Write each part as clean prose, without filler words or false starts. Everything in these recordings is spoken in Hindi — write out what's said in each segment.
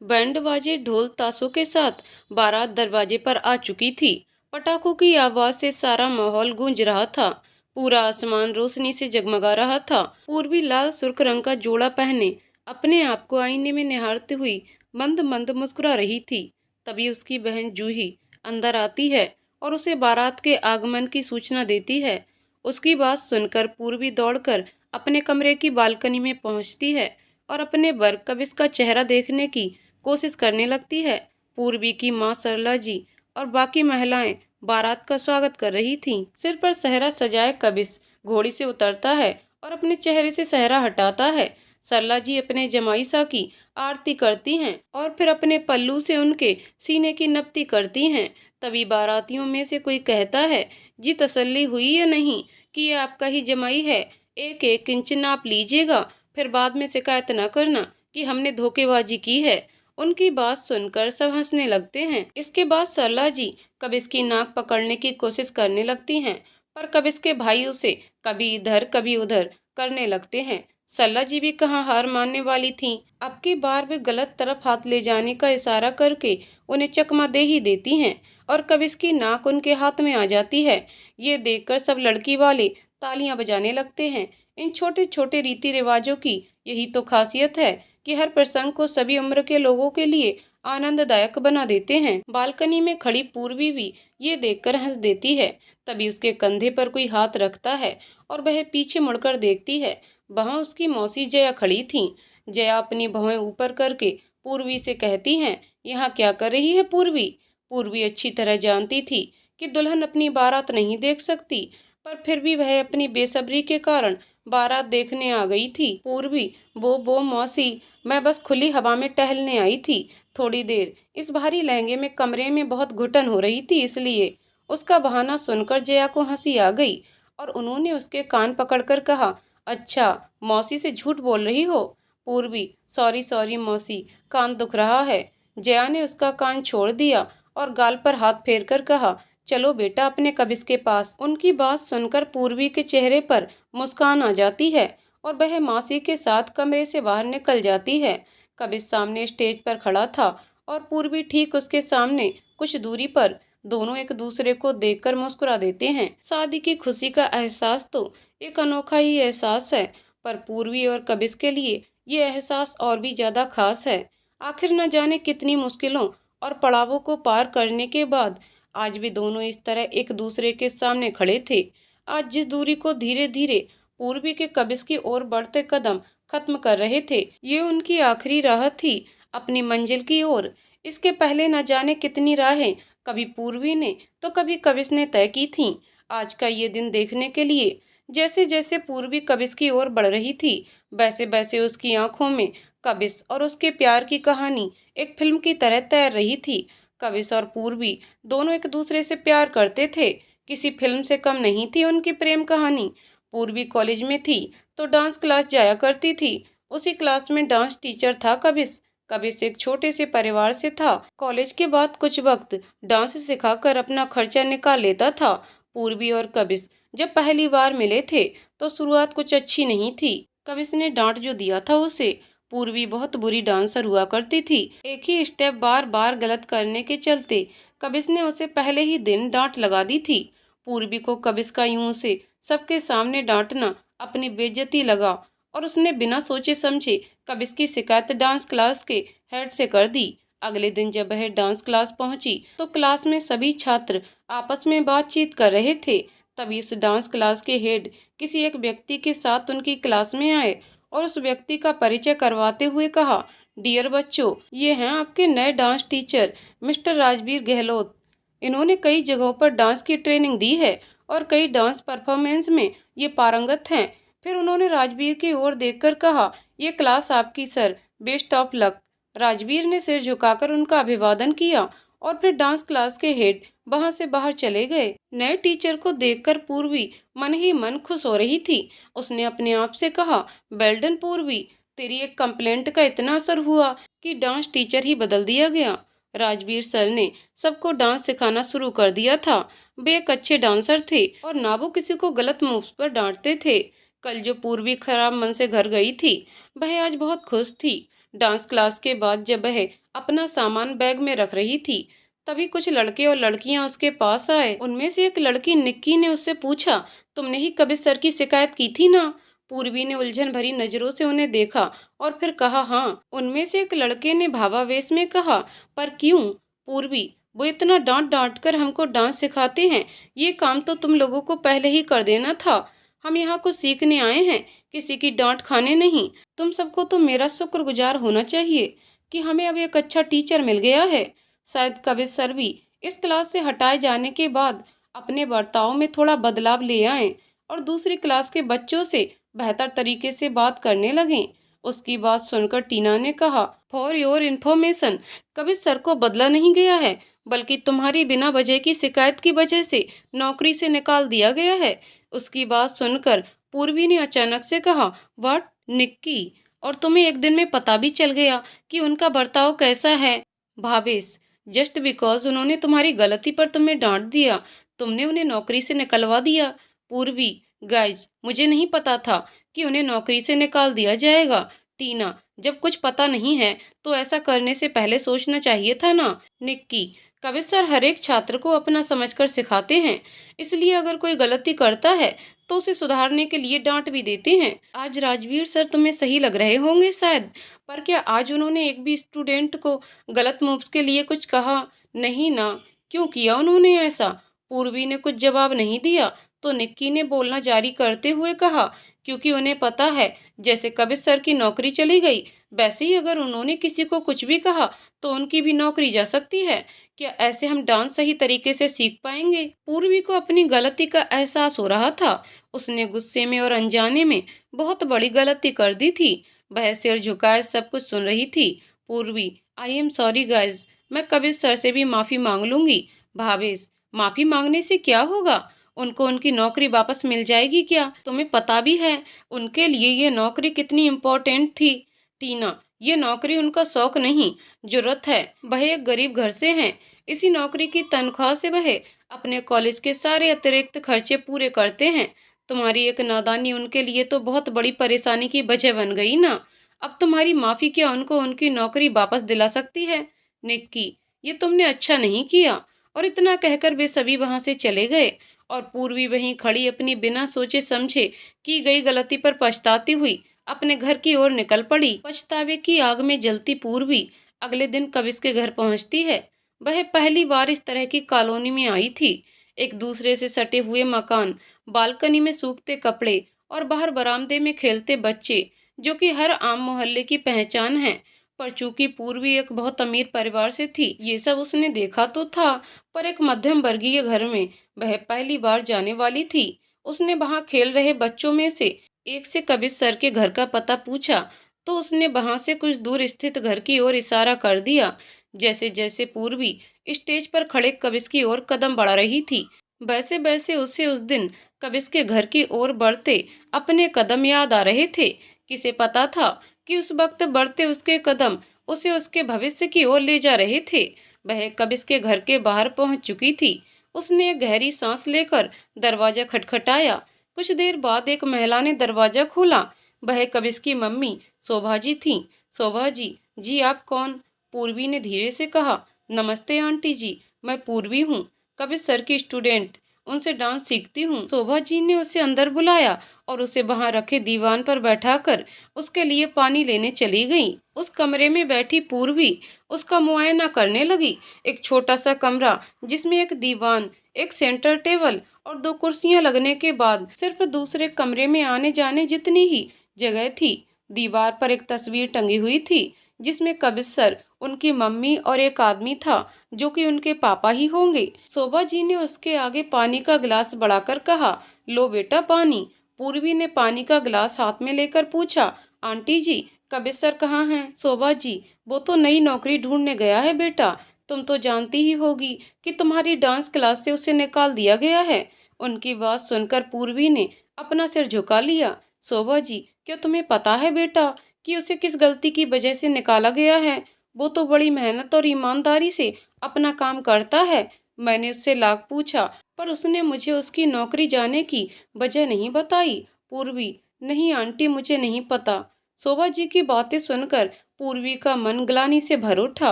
बैंड बाजे ढोल ताशों के साथ बारात दरवाजे पर आ चुकी थी। पटाखों की आवाज से सारा माहौल गूंज रहा था। पूरा आसमान रोशनी से जगमगा रहा था। पूर्वी लाल सुर्ख रंग का जोड़ा पहने अपने आप को आईने में निहारती हुई मंद मंद मुस्कुरा रही थी। तभी उसकी बहन जूही अंदर आती है और उसे बारात के आगमन की सूचना देती है। उसकी बात सुनकर पूर्वी दौड़कर अपने कमरे की बालकनी में पहुंचती है और अपने बर कबिस का चेहरा देखने की कोशिश करने लगती है। पूर्वी की माँ सरला जी और बाकी महिलाएं बारात का स्वागत कर रही थीं। सिर पर सहरा सजाए कबिस घोड़ी से उतरता है और अपने चेहरे से सहरा हटाता है। सरला जी अपने जमाई सा की आरती करती हैं और फिर अपने पल्लू से उनके सीने की नपती करती हैं। तभी बारातियों में से कोई कहता है, जी तसल्ली हुई या नहीं कि ये आपका ही जमाई है। एक एक इंच नाप लीजिएगा, फिर बाद में शिकायत न करना कि हमने धोखेबाजी की है। उनकी बात सुनकर सब हंसने लगते हैं। इसके बाद सरला जी कबिस की नाक पकड़ने की कोशिश करने लगती हैं, पर कबिस के भाई उसे कभी इधर कभी उधर करने लगते हैं। सरला जी भी कहाँ हार मानने वाली थीं। अब की बार वे गलत तरफ हाथ ले जाने का इशारा करके उन्हें चकमा दे ही देती हैं और कबिस की नाक उनके हाथ में आ जाती है। ये देखकर सब लड़की वाले तालियां बजाने लगते हैं। इन छोटे छोटे रीति रिवाजों की यही तो खासियत है कि हर प्रसंग को सभी उम्र के लोगों के लिए आनंददायक बना देते हैं। बालकनी में खड़ी पूर्वी भी ये देखकर हंस देती है। तभी उसके कंधे पर कोई हाथ रखता है और वह पीछे मुड़कर देखती है। वहां उसकी मौसी जया खड़ी थीं। जया अपनी भौहें ऊपर करके पूर्वी से कहती हैं, यहाँ क्या कर रही है पूर्वी। पूर्वी अच्छी तरह जानती थी कि दुल्हन अपनी बारात नहीं देख सकती, पर फिर भी वह अपनी बेसब्री के कारण बारात देखने आ गई थी। पूर्वी, वो मौसी, मैं बस खुली हवा में टहलने आई थी थोड़ी देर। इस भारी लहंगे में कमरे में बहुत घुटन हो रही थी, इसलिए। उसका बहाना सुनकर जया को हंसी आ गई और उन्होंने उसके कान पकड़कर कहा, अच्छा मौसी से झूठ बोल रही हो। पूर्वी, सॉरी सॉरी मौसी, कान दुख रहा है। जया ने उसका कान छोड़ दिया और गाल पर हाथ फेर कर कहा, चलो बेटा अपने कबिस के पास। उनकी बात सुनकर पूर्वी के चेहरे पर मुस्कान आ जाती है और वह मौसी के साथ कमरे से बाहर निकल जाती है। कबिस सामने स्टेज पर खड़ा था और पूर्वी ठीक उसके सामने कुछ दूरी पर। दोनों एक दूसरे को देखकर मुस्कुरा देते हैं। शादी की खुशी का एहसास तो एक अनोखा ही एहसास है, पर पूर्वी और कबिस के लिए ये एहसास और भी ज्यादा खास है। आखिर न जाने कितनी मुश्किलों और पड़ावों को पार करने के बाद आज भी दोनों इस तरह एक दूसरे के सामने खड़े थे। आज जिस दूरी को धीरे धीरे पूर्वी के कबिस की ओर बढ़ते कदम खत्म कर रहे थे, ये उनकी आखिरी राह थी अपनी मंजिल की ओर। इसके पहले न जाने कितनी राहें कभी पूर्वी ने तो कभी कबिस ने तय की थीं, आज का ये दिन देखने के लिए। जैसे जैसे पूर्वी कबिस की ओर बढ़ रही थी, वैसे वैसे उसकी आंखों में कबिस और उसके प्यार की कहानी एक फिल्म की तरह तैर रही थी। कबिस और पूर्वी दोनों एक दूसरे से प्यार करते थे। किसी फिल्म से कम नहीं थी उनकी प्रेम कहानी। पूर्वी कॉलेज में थी तो डांस क्लास जाया करती थी। उसी क्लास में डांस टीचर था कबिस। कबिस एक छोटे से परिवार से था। कॉलेज के बाद कुछ वक्त डांस सिखाकर अपना खर्चा निकाल लेता था। पूर्वी और कबिस जब पहली बार मिले थे तो शुरुआत कुछ अच्छी नहीं थी। कबिस ने डांट जो दिया था उसे। पूर्वी बहुत बुरी डांसर हुआ करती थी। एक ही स्टेप बार बार गलत करने के चलते कबिस ने उसे पहले ही दिन डांट लगा दी थी। पूर्वी को कबिस का यूं से सबके सामने डांटना अपनी बेइज्जती लगा और उसने बिना सोचे समझे कबिस की शिकायत डांस क्लास के हेड से कर दी। अगले दिन जब वह डांस क्लास पहुंची तो क्लास में सभी छात्र आपस में बातचीत कर रहे थे। तभी उस डांस क्लास के हेड किसी एक व्यक्ति के साथ उनकी क्लास में आए और उस व्यक्ति का परिचय करवाते हुए कहा, डियर बच्चों, ये हैं आपके नए dance teacher mister Rajveer Gehlot. इन्होंने कई जगहों पर डांस की ट्रेनिंग दी है और कई डांस परफॉर्मेंस में ये पारंगत हैं। फिर उन्होंने राजवीर की ओर देखकर कहा, ये क्लास आपकी sir, best of luck. Rajveer ने सिर झुकाकर उनका अभिवादन किया और फिर डांस क्लास के हेड वहां से बाहर चले गए। नए टीचर को देखकर पूर्वी मन ही मन खुश हो रही थी। उसने अपने आप से कहा, वेल पूर्वी, तेरी एक कंप्लेंट का इतना असर हुआ कि डांस टीचर ही बदल दिया गया। राजवीर सर ने सबको डांस सिखाना शुरू कर दिया था। वे एक अच्छे डांसर थे और ना वो किसी को गलत मूव्स पर डांटते थे। कल जो पूर्वी खराब मन से घर गई थी, वह आज बहुत खुश थी। डांस क्लास के बाद जब वह अपना सामान बैग में रख रही थी। तभी कुछ लड़के और लड़कियां उसके पास आए। उनमें से एक लड़की निक्की ने उससे पूछा, तुमने ही कबीर सर की शिकायत की थी ना? पूर्वी ने उलझन भरी नजरों से उन्हें देखा और फिर कहा, हाँ। उनमें से एक लड़के ने भावावेश में कहा, पर क्यों? पूर्वी, वो इतना डांट डांट कर हमको डांस सिखाते हैं, ये काम तो तुम लोगों को पहले ही कर देना था। हम यहाँ कुछ सीखने आए हैं, किसी की डांट खाने नहीं। तुम सबको तो मेरा शुक्रगुजार होना चाहिए कि हमें अब एक अच्छा टीचर मिल गया है। शायद कबीर सर भी इस क्लास से हटाए जाने के बाद अपने बर्ताव में थोड़ा बदलाव ले आए और दूसरी क्लास के बच्चों से बेहतर तरीके से बात करने लगें। उसकी बात सुनकर टीना ने कहा, for your information, Kabir sir को बदला नहीं गया है, बल्कि तुम्हारी बिना वजह की शिकायत की वजह से नौकरी से निकाल दिया गया है। उसकी बात सुनकर पूर्वी ने अचानक से कहा, व्हाट निक्की, और तुम्हें एक दिन में पता भी चल गया कि उनका बर्ताव कैसा है? भावेश, जस्ट बिकॉज उन्होंने तुम्हारी गलती पर तुम्हें डांट दिया, तुमने उन्हें नौकरी से निकलवा दिया। पूर्वी, गाइज, मुझे नहीं पता था कि उन्हें नौकरी से निकाल दिया जाएगा। टीना, जब कुछ पता नहीं है तो ऐसा करने से पहले सोचना चाहिए था ना। निक्की, कबीर सर हर एक छात्र को अपना समझकर सिखाते हैं, इसलिए अगर कोई गलती करता है तो उसे सुधारने के लिए डांट भी देते हैं। आज राजवीर सर तुम्हें सही लग रहे होंगे शायद, पर क्या आज उन्होंने एक भी स्टूडेंट को गलत मूव्स के लिए कुछ कहा? नहीं ना। क्यों किया उन्होंने ऐसा? पूर्वी ने कुछ जवाब नहीं दिया तो निक्की ने बोलना जारी करते हुए कहा, क्योंकि उन्हें पता है जैसे कबीर सर की नौकरी चली गई, वैसे ही अगर उन्होंने किसी को कुछ भी कहा तो उनकी भी नौकरी जा सकती है। क्या ऐसे हम डांस सही तरीके से सीख पाएंगे? पूर्वी को अपनी गलती का एहसास हो रहा था। उसने गुस्से में और अनजाने में बहुत बड़ी गलती कर दी थी। वह सिर झुकाए सब कुछ सुन रही थी। पूर्वी, आई एम सॉरी गाइज, मैं कबीर सर से भी माफी मांग लूंगी। भावेश, माफी मांगने से क्या होगा? उनको उनकी नौकरी वापस मिल जाएगी क्या? तुम्हें पता भी है उनके लिए ये नौकरी कितनी इम्पोर्टेंट थी। टीना, ये नौकरी उनका शौक नहीं, जरूरत है। वह एक गरीब घर से हैं। इसी नौकरी की तनख्वाह से वह अपने कॉलेज के सारे अतिरिक्त खर्चे पूरे करते हैं। तुम्हारी एक नादानी उनके लिए तो बहुत बड़ी परेशानी की वजह बन गई ना। अब तुम्हारी माफी क्या उनको उनकी नौकरी वापस दिला सकती है? निक्की, ये तुमने अच्छा नहीं किया। और इतना कहकर वे सभी वहां से चले गए और पूर्वी वहीं खड़ी अपनी बिना सोचे समझे की गई गलती पर पछताती हुई अपने घर की ओर निकल पड़ी। पछतावे की आग में जलती पूर्वी अगले दिन कविश के घर पहुंचती है। वह पहली बार इस तरह की कॉलोनी में आई थी। एक दूसरे से सटे हुए मकान, बालकनी में सूखते कपड़े और बाहर बरामदे में खेलते बच्चे, जो कि हर आम मोहल्ले की पहचान है। पर चूंकि पूर्वी एक बहुत अमीर परिवार से थी, ये सब उसने देखा तो था, पर एक मध्यम वर्गीय घर में वह पहली बार जाने वाली थी। उसने वहां खेल रहे बच्चों में से एक से कबीर सर के घर का पता पूछा तो उसने वहां से कुछ दूर स्थित घर की ओर इशारा कर दिया। जैसे जैसे पूर्वी स्टेज पर खड़े कबिश की ओर कदम बढ़ा रही थी, वैसे वैसे उसे उस दिन कबिश के घर की ओर बढ़ते अपने कदम याद आ रहे थे। किसे पता था कि उस वक्त बढ़ते उसके कदम उसे उसके भविष्य की ओर ले जा रहे थे। वह कबिश के घर के बाहर पहुंच चुकी थी। उसने एक गहरी सांस लेकर दरवाजा खटखटाया। कुछ देर बाद एक महिला ने दरवाजा खोला। वह कबिश की मम्मी शोभा जी थी। शोभा जी, जी आप कौन? पूर्वी ने धीरे से कहा। नमस्ते आंटी जी, मैं पूर्वी हूँ, कबीर सर की स्टूडेंट, उनसे डांस सीखती हूँ। शोभा जी ने उसे अंदर बुलाया और उसे वहां रखे दीवान पर बैठाकर उसके लिए पानी लेने चली गई। उस कमरे में बैठी पूर्वी उसका मुआयना करने लगी। एक छोटा सा कमरा जिसमें एक दीवान, एक सेंटर टेबल और दो कुर्सियां लगने के बाद सिर्फ दूसरे कमरे में आने जाने जितनी ही जगह थी। दीवार पर एक तस्वीर टंगी हुई थी जिसमें कबीर सर, उनकी मम्मी और एक आदमी था जो कि उनके पापा ही होंगे। शोभा जी ने उसके आगे पानी का गिलास बढ़ाकर कहा, लो बेटा पानी। पूर्वी ने पानी का गिलास हाथ में लेकर पूछा, आंटी जी कबीर सर कहाँ हैं? शोभा जी, वो तो नई नौकरी ढूंढने गया है बेटा, तुम तो जानती ही होगी कि तुम्हारी डांस क्लास से उसे निकाल दिया गया है। उनकी बात सुनकर पूर्वी ने अपना सिर झुका लिया। शोभा जी, क्या तुम्हें पता है बेटा कि उसे किस गलती की वजह से निकाला गया है? वो तो बड़ी मेहनत और ईमानदारी से अपना काम करता है। मैंने उससे लाख पूछा पर उसने मुझे उसकी नौकरी जाने की वजह नहीं बताई। पूर्वी, नहीं आंटी, मुझे नहीं पता। शोभा जी की बातें सुनकर पूर्वी का मन ग्लानि से भर उठा।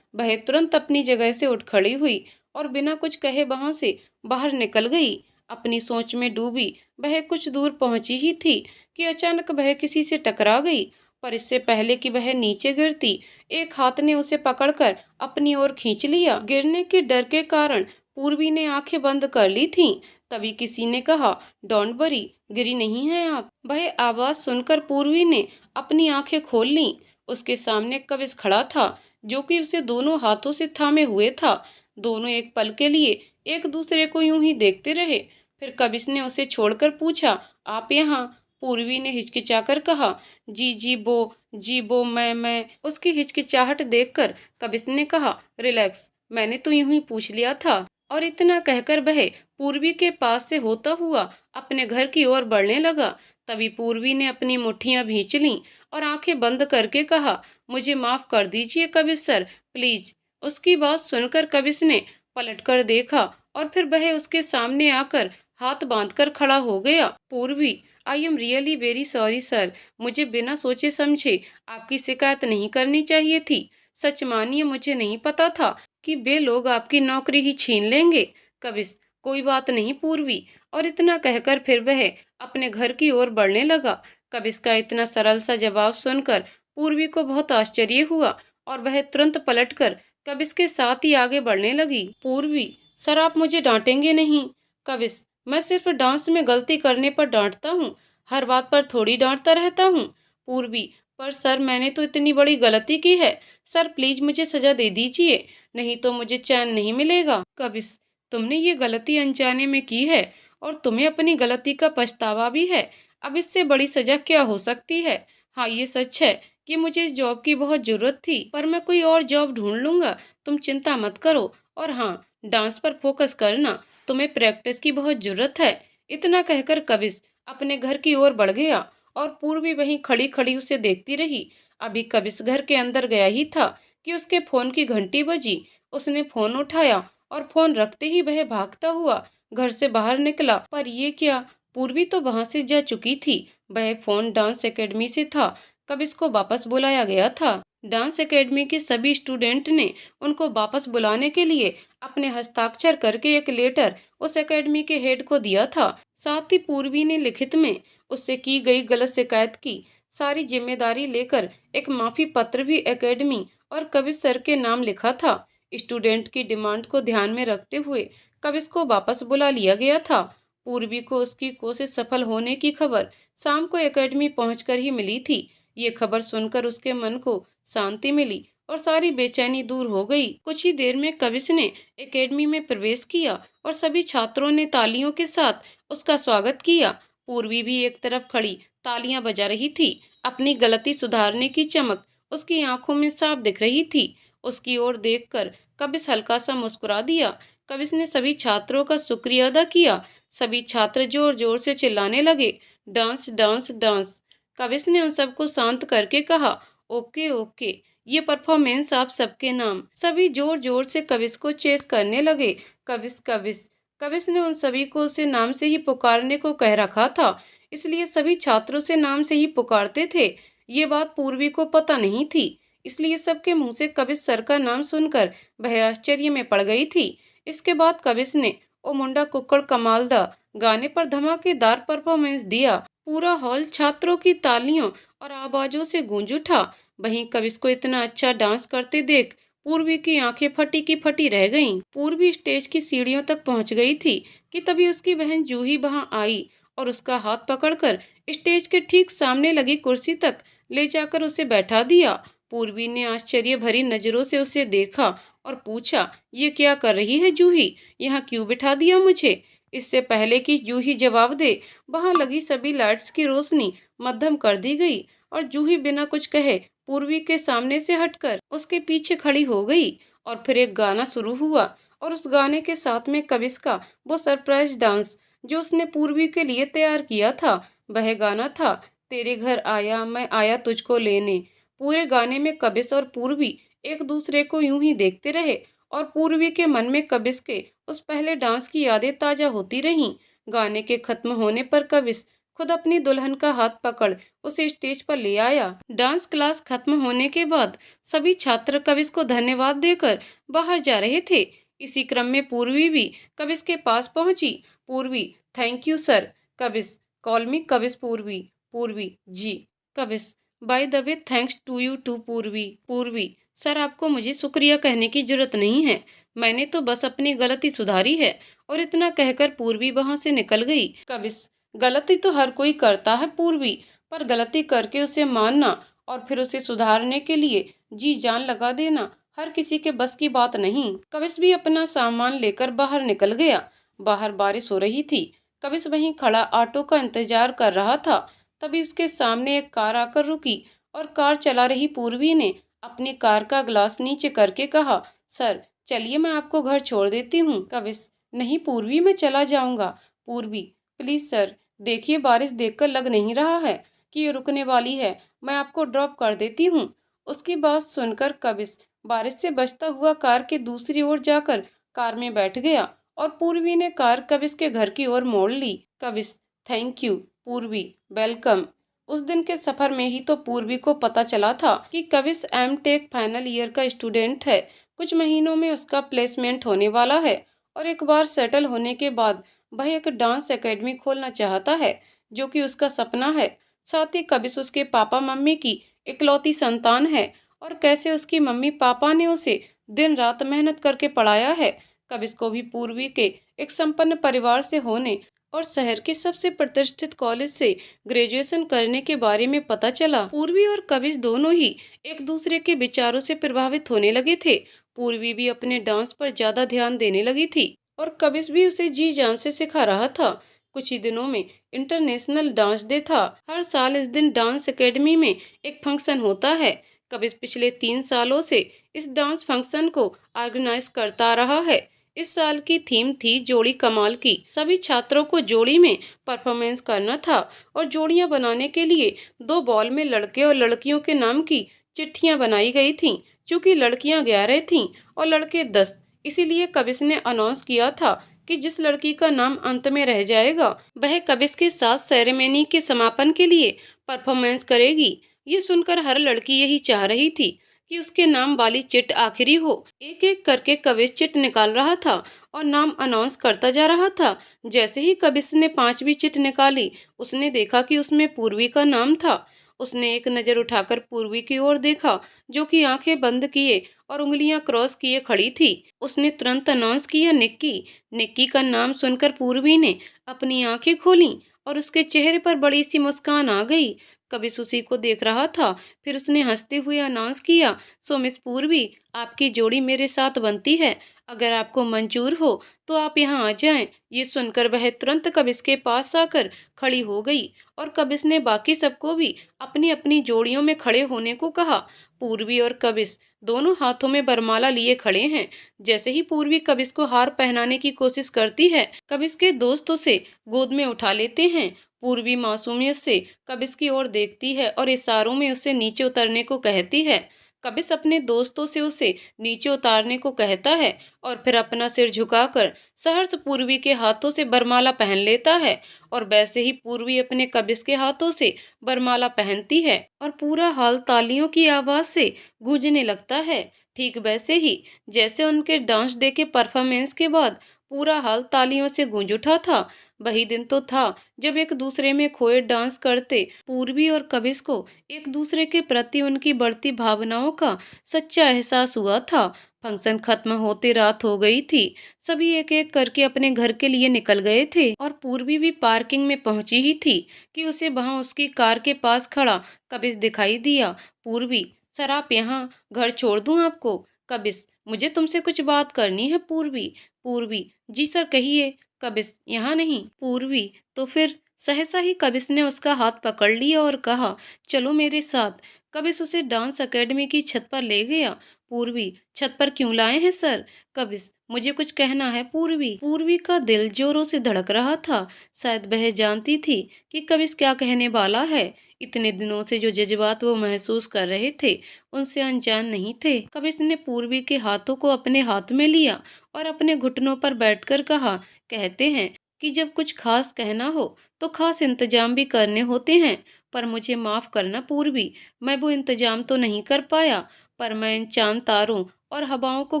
वह तुरंत अपनी जगह से उठ खड़ी हुई और बिना कुछ कहे वहां से बाहर निकल गई। अपनी सोच में डूबी वह कुछ दूर पहुंची ही थी कि अचानक वह किसी से टकरा गई। पर इससे पहले कि वह नीचे गिरती, एक हाथ ने उसे पकड़कर अपनी ओर खींच लिया। गिरने के डर के कारण पूर्वी ने आंखें बंद कर ली थीं। तभी किसी ने कहा, डोंट वरी, गिरी नहीं हैं आप। वह आवाज सुनकर पूर्वी ने अपनी आंखें खोल लीं। उसके सामने कविश खड़ा था, जो कि उसे दोनों हाथों से थामे हुए था। दोनों एक पल के लिए एक दूसरे को यूं ही देखते रहे। फिर कविश ने उसे छोड़कर पूछा, आप यहाँ? पूर्वी ने हिचकिचाकर कहा, जी जी वो मैं। उसकी हिचकिचाहट देखकर कविश ने कहा, रिलैक्स, मैंने तो यूं ही पूछ लिया था। और इतना कहकर वह पूर्वी के पास से होता हुआ अपने घर की ओर बढ़ने लगा। तभी पूर्वी ने अपनी मुट्ठियां भींच लीं और आंखें बंद करके कहा, मुझे माफ कर दीजिए कविश सर, प्लीज। उसकी बात सुनकर कविश ने पलटकर देखा और फिर वह उसके सामने आकर हाथ बांधकर खड़ा हो गया। पूर्वी, I am really very sorry sir, मुझे बिना सोचे समझे आपकी शिकायत नहीं करनी चाहिए थी। सच मानिए, मुझे नहीं पता था कि वे लोग आपकी नौकरी ही छीन लेंगे। कविश, कोई बात नहीं पूर्वी। और इतना कहकर फिर वह अपने घर की ओर बढ़ने लगा। कविश का इतना सरल सा जवाब सुनकर पूर्वी को बहुत आश्चर्य हुआ और वह तुरंत पलटकर कविश के साथ ही आगे बढ़ने लगी। पूर्वी, सर आप मुझे डांटेंगे नहीं? कविश, मैं सिर्फ डांस में गलती करने पर डांटता हूँ, हर बात पर थोड़ी डांटता रहता हूँ। पूर्वी, पर सर मैंने तो इतनी बड़ी गलती की है, सर प्लीज मुझे सजा दे दीजिए, नहीं तो मुझे चैन नहीं मिलेगा। कविश, तुमने ये गलती अनजाने में की है और तुम्हें अपनी गलती का पछतावा भी है। अब इससे बड़ी सजा क्या हो सकती है? हाँ, ये सच है कि मुझे इस जॉब की बहुत जरूरत थी, पर मैं कोई और जॉब ढूंढ लूंगा, तुम चिंता मत करो। और हाँ, डांस पर फोकस करना, तुम्हें प्रैक्टिस की बहुत जरूरत है। इतना कहकर कविश अपने घर की ओर बढ़ गया और पूर्वी वहीं खड़ी खड़ी उसे देखती रही। अभी कविश घर के अंदर गया ही था कि उसके फोन की घंटी बजी। उसने फोन उठाया और फोन रखते ही वह भागता हुआ घर से बाहर निकला। पर ये क्या, पूर्वी तो वहां से जा चुकी थी। वह फोन डांस एकेडमी से था। कविश को वापस बुलाया गया था। डांस एकेडमी के सभी स्टूडेंट ने उनको वापस बुलाने के लिए अपने हस्ताक्षर करके एक लेटर उस एकेडमी के हेड को दिया था। साथ ही पूर्वी ने लिखित में उससे की गई गलत शिकायत की सारी जिम्मेदारी लेकर एक माफी पत्र भी एकेडमी और कविश सर के नाम लिखा था। स्टूडेंट की डिमांड को ध्यान में रखते हुए कविश को वापस बुला लिया गया था। पूर्वी को उसकी कोशिश सफल होने की खबर शाम को एकेडमी पहुंचकर ही मिली थी। ये खबर सुनकर उसके मन को शांति मिली और सारी बेचैनी दूर हो गई। कुछ ही देर में कविश ने एकेडमी में प्रवेश किया और सभी छात्रों ने तालियों के साथ उसका स्वागत किया। पूर्वी भी एक तरफ खड़ी तालियां बजा रही थी। अपनी गलती सुधारने की चमक उसकी आंखों में साफ दिख रही थी। उसकी ओर देखकर कविश हल्का सा मुस्कुरा दिया। कविश ने सभी छात्रों का शुक्रिया अदा किया। सभी छात्र जोर जोर से चिल्लाने लगे, डांस डांस डांस। कविश ने उन सबको शांत करके कहा, ओके ओके, ये परफॉर्मेंस आप सबके नाम। सभी जोर जोर से कविश को चेस करने लगे। कविश कविश। कविश ने उन सभी को उसे नाम से ही पुकारने को कह रखा था, इसलिए सभी छात्रों से नाम से ही पुकारते थे। ये बात पूर्वी को पता नहीं थी, इसलिए सबके मुंह से कविश सर का नाम सुनकर वह आश्चर्य में पड़ गई थी। इसके बाद कविश ने ओ मुंडा कुक्कड़ कमालदा गाने पर धमाकेदार परफॉर्मेंस दिया। पूरा हॉल छात्रों की तालियों और आवाजों से गूंज उठा। वहीं कविश को इतना अच्छा डांस करते देख पूर्वी की आंखें फटी की फटी रह गईं। पूर्वी स्टेज की सीढ़ियों तक पहुंच गई थी कि तभी उसकी बहन जूही वहां आई और उसका हाथ पकड़कर स्टेज के ठीक सामने लगी कुर्सी तक ले जाकर उसे बैठा दिया। पूर्वी ने आश्चर्य भरी नजरों से उसे देखा और पूछा, ये क्या कर रही है जूही, यहाँ क्यों बिठा दिया मुझे? इससे पहले कि जूही जवाब दे, वहां लगी सभी लाइट्स की रोशनी मध्यम कर दी गई और जूही बिना कुछ कहे पूर्वी के सामने से हटकर उसके पीछे खड़ी हो गई। और फिर एक गाना शुरू हुआ और उस गाने के साथ में कविश का वो सरप्राइज डांस जो उसने पूर्वी के लिए तैयार किया था। वह गाना था, तेरे घर आया मैं आया तुझको लेने। पूरे गाने में कविश और पूर्वी एक दूसरे को यूं ही देखते रहे और पूर्वी के मन में कविश के उस पहले डांस की यादें ताजा होती रहीं। गाने के खत्म होने पर कविश खुद अपनी दुल्हन का हाथ पकड़ उसे स्टेज पर ले आया। डांस क्लास खत्म होने के बाद सभी छात्र कविश को धन्यवाद देकर बाहर जा रहे थे। इसी क्रम में पूर्वी भी कविश के पास पहुंची। Purvi, thank you sir. Kavish, call me Kavish Purvi. Purvi, ji. Kavish, by the way thanks to you too Purvi. Purvi, sir आपको मुझे शुक्रिया कहने की जरूरत नहीं है, मैंने तो बस अपनी गलती सुधारी है। और इतना कहकर पूर्वी वहां से निकल गई। कविश, गलती तो हर कोई करता है पूर्वी, पर गलती करके उसे मानना और फिर उसे सुधारने के लिए जी जान लगा देना हर किसी के बस की बात नहीं। कविश भी अपना सामान लेकर बाहर निकल गया। बाहर बारिश हो रही थी। कविश वहीं खड़ा ऑटो का इंतजार कर रहा था। तभी उसके सामने एक कार आकर रुकी और कार चला रही पूर्वी ने अपनी कार का ग्लास नीचे करके कहा, सर चलिए मैं आपको घर छोड़ देती हूँ। कविश, नहीं पूर्वी, मैं चला जाऊंगा। पूर्वी, प्लीज सर, देखिए बारिश देखकर लग नहीं रहा है कि ये रुकने वाली है, मैं आपको ड्रॉप कर देती हूँ। उसकी बात सुनकर कविश बारिश से बचता हुआ कार के दूसरी ओर जाकर कार में बैठ गया और पूर्वी ने कार कविश के घर की ओर मोड़ ली। कविश, थैंक यू पूर्वी, वेलकम। उस दिन के सफर में ही तो पूर्वी को पता चला था कि कविश एमटेक फाइनल ईयर का स्टूडेंट है। कुछ महीनों में उसका प्लेसमेंट होने वाला है और एक बार सेटल होने के बाद वह एक डांस एकेडमी खोलना चाहता है, जो कि उसका सपना है। साथ ही कविश उसके पापा मम्मी की इकलौती संतान है और कैसे उसकी मम्मी पापा ने उसे दिन रात मेहनत करके पढ़ाया है। कविश को भी पूर्वी के एक संपन्न परिवार से होने और शहर के सबसे प्रतिष्ठित कॉलेज से ग्रेजुएशन करने के बारे में पता चला। पूर्वी और कविश दोनों ही एक दूसरे के विचारों से प्रभावित होने लगे थे। पूर्वी भी अपने डांस पर ज्यादा ध्यान देने लगी थी और कविश भी उसे जी जान से सिखा रहा था। कुछ ही दिनों में इंटरनेशनल डांस डे था। हर साल इस दिन डांस एकेडमी में एक फंक्शन होता है। कविश पिछले 3 सालों से इस डांस फंक्शन को ऑर्गेनाइज करता रहा है। इस साल की थीम थी जोड़ी कमाल की। सभी छात्रों को जोड़ी में परफॉर्मेंस करना था और जोड़ियां बनाने के लिए 2 बॉल में लड़के और लड़कियों के नाम की चिट्ठियां बनाई गई थीं। चूंकि लड़कियां 11 थीं और लड़के 10, इसीलिए कविश ने अनाउंस किया था कि जिस लड़की का नाम अंत में रह जाएगा वह कविश के साथ सेरेमनी के समापन के लिए परफॉर्मेंस करेगी। ये सुनकर हर लड़की यही चाह रही थी कि उसके नाम वाली चिट आखिरी हो। एक एक करके कविश चिट निकाल रहा था और नाम अनाउंस करता जा रहा था। जैसे ही कविश ने 5वीं चिट निकाली, उसने देखा कि उसमें पूर्वी का नाम था। उसने एक नज़र उठाकर पूर्वी की ओर देखा, जो कि आंखें बंद किए और उंगलियां क्रॉस किए खड़ी थी। उसने तुरंत अनाउंस किया, निक्की। निक्की का नाम सुनकर पूर्वी ने अपनी आंखें खोलीं और उसके चेहरे पर बड़ी सी मुस्कान आ गई। कविश उसी को देख रहा था। फिर उसने हंसते हुए अनाउंस किया, सो मिस पूर्वी, आपकी जोड़ी मेरे साथ बनती है। अगर आपको मंजूर हो तो आप यहाँ आ जाएं। ये सुनकर वह तुरंत कविश के पास आकर खड़ी हो गई और कविश ने बाकी सबको भी अपनी अपनी जोड़ियों में खड़े होने को कहा। पूर्वी और कविश दोनों हाथों में बरमाला लिए खड़े हैं। जैसे ही पूर्वी कविश को हार पहनाने की कोशिश करती है, कविश के दोस्त उसे गोद में उठा लेते हैं। पूर्वी मासूमियत से कविश की ओर देखती है और इशारों में उससे नीचे उतरने को कहती है। कविश अपने दोस्तों से उसे नीचे उतारने को कहता है और फिर अपना सिर झुकाकर सहर्ष पूर्वी के हाथों से बरमाला पहन लेता है और वैसे ही पूर्वी अपने कविश के हाथों से बरमाला पहनती है और पूरा हॉल तालियों की आवाज से गूंजने लगता है। ठीक वैसे ही जैसे उनके डांस डे के परफॉर्मेंस के बाद पूरा हॉल तालियों से गूंज उठा था। वही दिन तो था जब एक दूसरे में खोए डांस करते पूर्वी और कविश को एक दूसरे के प्रति उनकी बढ़ती भावनाओं का सच्चा एहसास हुआ था। फंक्शन खत्म होते रात हो गई थी। सभी एक एक करके अपने घर के लिए निकल गए थे और पूर्वी भी पार्किंग में पहुंची ही थी कि उसे वहां उसकी कार के पास खड़ा कविश दिखाई दिया। पूर्वी, सर आप यहाँ घर छोड़ दूं आपको? कविश, मुझे तुमसे कुछ बात करनी है। पूर्वी, पूर्वी, जी सर कहिए। कविश, यहाँ नहीं। पूर्वी, तो फिर? सहसा ही कविश ने उसका हाथ पकड़ लिया और कहा, चलो मेरे साथ। कविश उसे डांस एकेडमी की छत पर ले गया। पूर्वी, छत पर क्यों लाए हैं सर? कविश, मुझे कुछ कहना है। पूर्वी, पूर्वी का दिल जोरों से धड़क रहा था। शायद वह जानती थी कि कविश क्या कहने वाला है। इतने दिनों से जो जज्बात वो महसूस कर रहे थे उनसे अनजान नहीं थे। कविश ने पूर्वी के हाथों को अपने हाथ में लिया और अपने घुटनों पर बैठकर कहा, कहते हैं कि जब कुछ खास कहना हो तो खास इंतजाम भी करने होते हैं। पर मुझे माफ करना पूर्वी, मैं वो इंतजाम तो नहीं कर पाया। पर मैं इन चांद तारों और हवाओं को